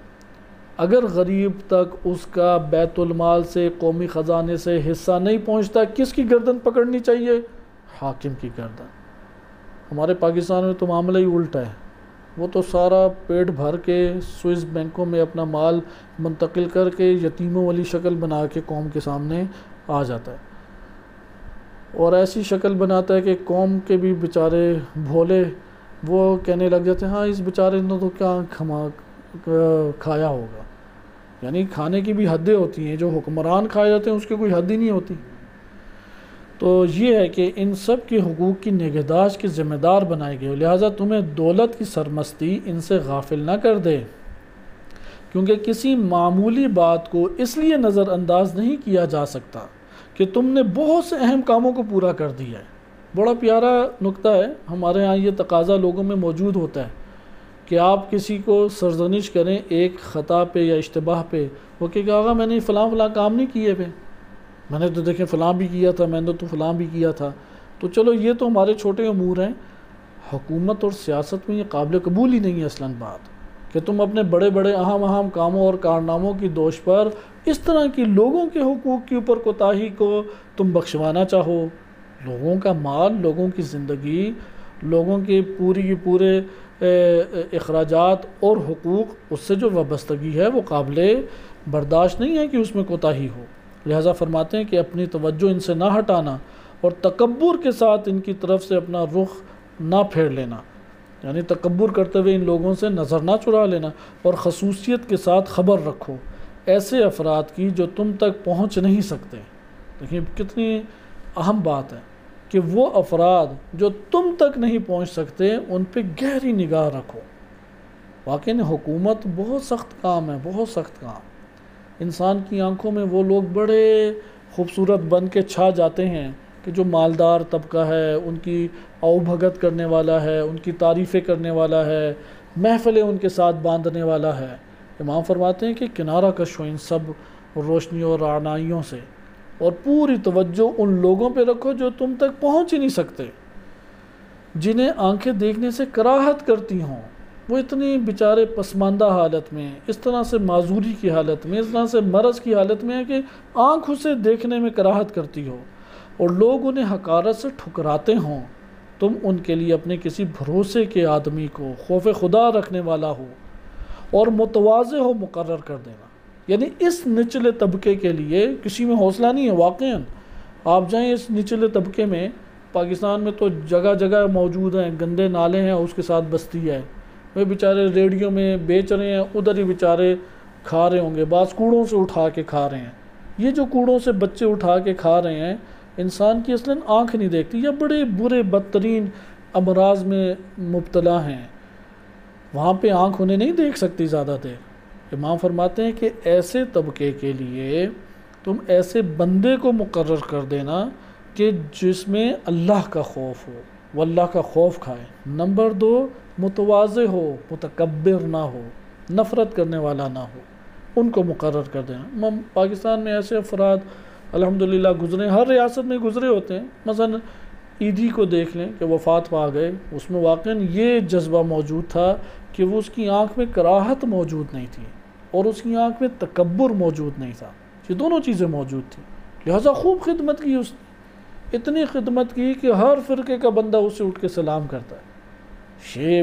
اگر غریب تک اس کا بیت المال سے، قومی خزانے سے حصہ نہیں پہنچتا، کس کی گردن پکڑنی چاہیے؟ حاکم کی گردن۔ ہمارے پاکستان میں تو معاملہ ہی الٹا ہے، وہ تو سارا پیٹ بھر کے سوئس بینکوں میں اپنا مال منتقل کر کے یتیموں والی شکل بنا کے قوم کے سامنے آ جاتا ہے، اور ایسی شکل بناتا ہے کہ قوم کے بھی بیچارے بھولے وہ کہنے لگ جاتے ہیں ہاں اس بیچارے نے تو کیا کھایا ہوگا۔ یعنی کھانے کی بھی حدیں ہوتی ہیں، جو حکمران کھائے جاتے ہیں اس کی کوئی حد ہی نہیں ہوتی۔ تو یہ ہے کہ ان سب کے حقوق کی نگہداشت کے ذمہ دار بنائے گئے، لہٰذا تمہیں دولت کی سرمستی ان سے غافل نہ کر دے، کیونکہ کسی معمولی بات کو اس لیے نظر انداز نہیں کیا جا سکتا کہ تم نے بہت سے اہم کاموں کو پورا کر دیا ہے۔ بڑا پیارا نکتہ ہے، ہمارے ہاں یہ تقاضا لوگوں میں موجود ہوتا ہے کہ آپ کسی کو سرزنش کریں ایک خطا پہ یا اشتباہ پہ، وہ کہ آقا میں نے فلاں فلاں کام نہیں کیے پہ، میں نے تو دیکھیں فلاں بھی کیا تھا، میں نے تو فلاں بھی کیا تھا۔ تو چلو یہ تو ہمارے چھوٹے امور ہیں، حکومت اور سیاست میں یہ قابل قبول ہی نہیں ہے اصلاً بات کہ تم اپنے بڑے بڑے اہم کاموں اور کارناموں کی دوش پر اس طرح کی لوگوں کے حقوق کے اوپر کوتاہی کو تم بخشوانا چاہو۔ لوگوں کا مال، لوگوں کی زندگی، لوگوں کے پورے اخراجات اور حقوق، اس سے جو وابستگی ہے وہ قابل برداشت نہیں ہے کہ اس میں کوتاہی ہو۔ لہٰذا فرماتے ہیں کہ اپنی توجہ ان سے نہ ہٹانا اور تکبر کے ساتھ ان کی طرف سے اپنا رخ نہ پھیر لینا، یعنی تکبر کرتے ہوئے ان لوگوں سے نظر نہ چرا لینا، اور خصوصیت کے ساتھ خبر رکھو ایسے افراد کی جو تم تک پہنچ نہیں سکتے۔ دیکھیں کتنی اہم بات ہے کہ وہ افراد جو تم تک نہیں پہنچ سکتے ان پہ گہری نگاہ رکھو۔ واقعی حکومت بہت سخت کام ہے، بہت سخت کام۔ انسان کی آنکھوں میں وہ لوگ بڑے خوبصورت بن کے چھا جاتے ہیں کہ جو مالدار طبقہ ہے، ان کی آؤ بھگت کرنے والا ہے، ان کی تعریفیں کرنے والا ہے، محفلیں ان کے ساتھ باندھنے والا ہے۔ امام فرماتے ہیں کہ کنارہ کشو ان سب روشنیوں اور رعنائیوں سے، اور پوری توجہ ان لوگوں پہ رکھو جو تم تک پہنچ ہی نہیں سکتے، جنہیں آنکھیں دیکھنے سے کراہت کرتی ہوں۔ وہ اتنی بیچارے پسماندہ حالت میں، اس طرح سے معذوری کی حالت میں، اس طرح سے مرض کی حالت میں ہے کہ آنکھ اسے دیکھنے میں کراہت کرتی ہو، اور لوگ انہیں حقارت سے ٹھکراتے ہوں۔ تم ان کے لیے اپنے کسی بھروسے کے آدمی کو خوف خدا رکھنے والا ہو اور متواضع ہو مقرر کر دینا۔ یعنی اس نچلے طبقے کے لیے کسی میں حوصلہ نہیں ہے۔ واقعاً آپ جائیں اس نچلے طبقے میں، پاکستان میں تو جگہ جگہ موجود ہیں، گندے نالے ہیں، اس کے ساتھ بستی ہے، وہ بیچارے ریڈیو میں بیچ رہے ہیں، ادھر ہی بیچارے کھا رہے ہوں گے، بعض کوڑوں سے اٹھا کے کھا رہے ہیں۔ یہ جو کوڑوں سے بچے اٹھا کے کھا رہے ہیں، انسان کی اصلاً آنکھ نہیں دیکھتی، یا بڑے برے بدترین امراض میں مبتلا ہیں، وہاں پہ آنکھ انہیں نہیں دیکھ سکتی زیادہ دیر۔ امام فرماتے ہیں کہ ایسے طبقے کے لیے تم ایسے بندے کو مقرر کر دینا کہ جس میں اللہ کا خوف ہو، وہ اللہ کا خوف کھائے۔ نمبر 2، متواضع ہو، متکبر نہ ہو، نفرت کرنے والا نہ ہو، ان کو مقرر کر دینا۔ پاکستان میں ایسے افراد الحمدللہ گزرے، ہر ریاست میں گزرے ہوتے ہیں۔ مثلا ایدھی کو دیکھ لیں کہ وفات پا گئے، اس میں واقعاً یہ جذبہ موجود تھا کہ وہ اس کی آنکھ میں کراہت موجود نہیں تھی اور اس کی آنکھ میں تکبر موجود نہیں تھا، یہ دونوں چیزیں موجود تھیں، لہٰذا خوب خدمت کی اس نے، اتنی خدمت کی کہ ہر فرقے کا بندہ اسے اٹھ کے سلام کرتا ہے۔ یہ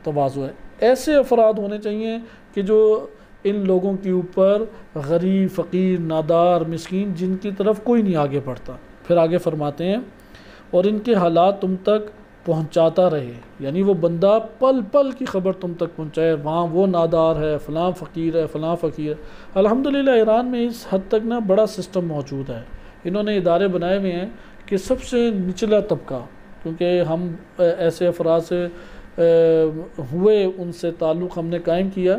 تواضع ہے۔ ایسے افراد ہونے چاہیے کہ جو ان لوگوں کے اوپر غریب، فقیر، نادار، مسکین، جن کی طرف کوئی نہیں آگے بڑھتا۔ پھر آگے فرماتے ہیں اور ان کے حالات تم تک پہنچاتا رہے، یعنی وہ بندہ پل پل کی خبر تم تک پہنچائے، وہاں وہ نادار ہے، فلاں فقیر ہے، فلاں فقیر ہے۔ الحمدللہ ایران میں اس حد تک نا بڑا سسٹم موجود ہے، انہوں نے ادارے بنائے ہوئے ہیں کہ سب سے نچلا طبقہ، کیونکہ ہم ایسے افراد سے ہوئے، ان سے تعلق ہم نے قائم کیا،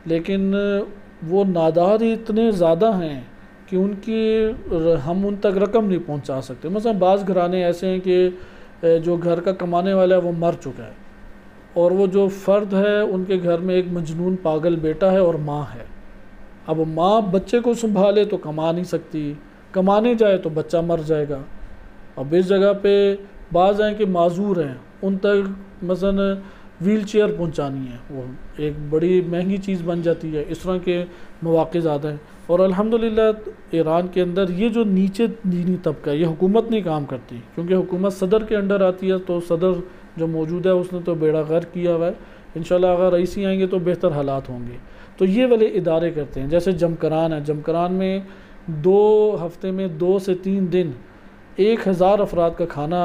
لیکن وہ نادار ہی اتنے زیادہ ہیں کہ ہم ان تک رقم نہیں پہنچا سکتے۔ مثلا بعض گھرانے ایسے ہیں کہ جو گھر کا کمانے والا ہے وہ مر چکا ہے، اور وہ جو فرد ہے ان کے گھر میں ایک مجنون پاگل بیٹا ہے اور ماں ہے۔ اب ماں بچے کو سنبھالے تو کما نہیں سکتی، کمانے جائے تو بچہ مر جائے گا۔ اب اس جگہ پہ بعض ہیں کہ معذور ہیں، ان تک مثلا ویل چیئر پہنچانی ہے، وہ ایک بڑی مہنگی چیز بن جاتی ہے۔ اس طرح کے مواقع زیادہ ہیں، اور الحمدللہ ایران کے اندر یہ جو نیچے دینی طبقہ ہے، یہ حکومت نہیں کام کرتی، کیونکہ حکومت صدر کے انڈر آتی ہے، تو صدر جو موجود ہے اس نے تو بیڑا غرق کیا ہوا ہے۔ انشاءاللہ اگر رئیسی آئیں گے تو بہتر حالات ہوں گے۔ تو یہ والے ادارے کرتے ہیں، جیسے جمکران ہے، جمکران میں 2 ہفتے میں 2 سے 3 دن 1000 افراد کا کھانا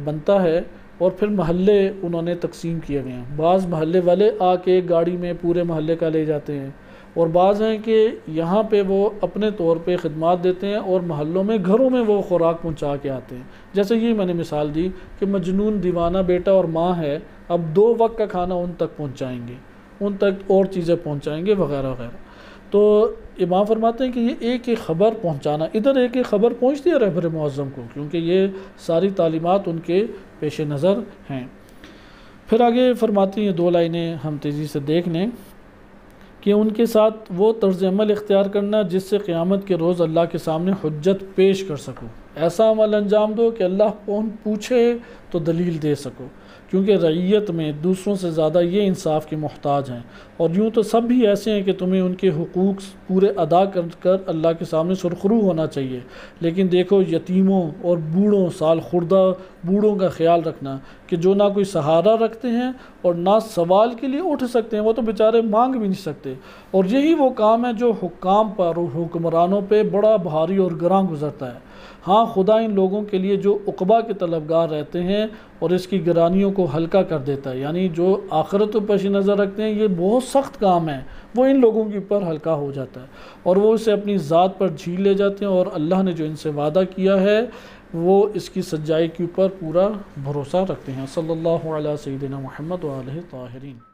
بنتا ہے، اور پھر محلے انہوں نے تقسیم کیے گئے ہیں۔ بعض محلے والے آ کے گاڑی میں پورے محلے کا لے جاتے ہیں، اور بعض ہیں کہ یہاں پہ وہ اپنے طور پہ خدمات دیتے ہیں، اور محلوں میں گھروں میں وہ خوراک پہنچا کے آتے ہیں۔ جیسے یہ میں نے مثال دی کہ مجنون دیوانہ بیٹا اور ماں ہے، اب 2 وقت کا کھانا ان تک پہنچائیں گے، ان تک اور چیزیں پہنچائیں گے وغیرہ وغیرہ۔ تو امام فرماتے ہیں کہ یہ ایک ایک خبر پہنچانا، ادھر ایک ایک خبر پہنچتی ہے رہبر معظم کو، کیونکہ یہ ساری تعلیمات ان کے پیش نظر ہیں۔ پھر آگے فرماتی ہیں 2 لائنیں ہم تیزی سے دیکھ لیں کہ ان کے ساتھ وہ طرز عمل اختیار کرنا جس سے قیامت کے روز اللہ کے سامنے حجت پیش کر سکو، ایسا عمل انجام دو کہ اللہ پوچھے تو دلیل دے سکو، کیونکہ رعیت میں دوسروں سے زیادہ یہ انصاف کے محتاج ہیں، اور یوں تو سب بھی ایسے ہیں کہ تمہیں ان کے حقوق پورے ادا کر اللہ کے سامنے سرخرو ہونا چاہیے، لیکن دیکھو یتیموں اور بوڑھوں، سال خوردہ بوڑھوں کا خیال رکھنا کہ جو نہ کوئی سہارا رکھتے ہیں اور نہ سوال کے لیے اٹھ سکتے ہیں، وہ تو بیچارے مانگ بھی نہیں سکتے، اور یہی وہ کام ہے جو حکام پر اور حکمرانوں پہ بڑا بھاری اور گراں گزرتا ہے۔ ہاں خدا ان لوگوں کے لیے جو عقبہ کے طلبگار رہتے ہیں اور اس کی گرانیوں کو ہلکا کر دیتا ہے، یعنی جو آخرت کو پیش نظر رکھتے ہیں، یہ بہت سخت کام ہے، وہ ان لوگوں کے اوپر ہلکا ہو جاتا ہے، اور وہ اسے اپنی ذات پر جھیل لے جاتے ہیں، اور اللہ نے جو ان سے وعدہ کیا ہے وہ اس کی سچائی کے اوپر پورا بھروسہ رکھتے ہیں۔ صلی اللہ علیہ سیدنا محمد و آلہ طاہرین۔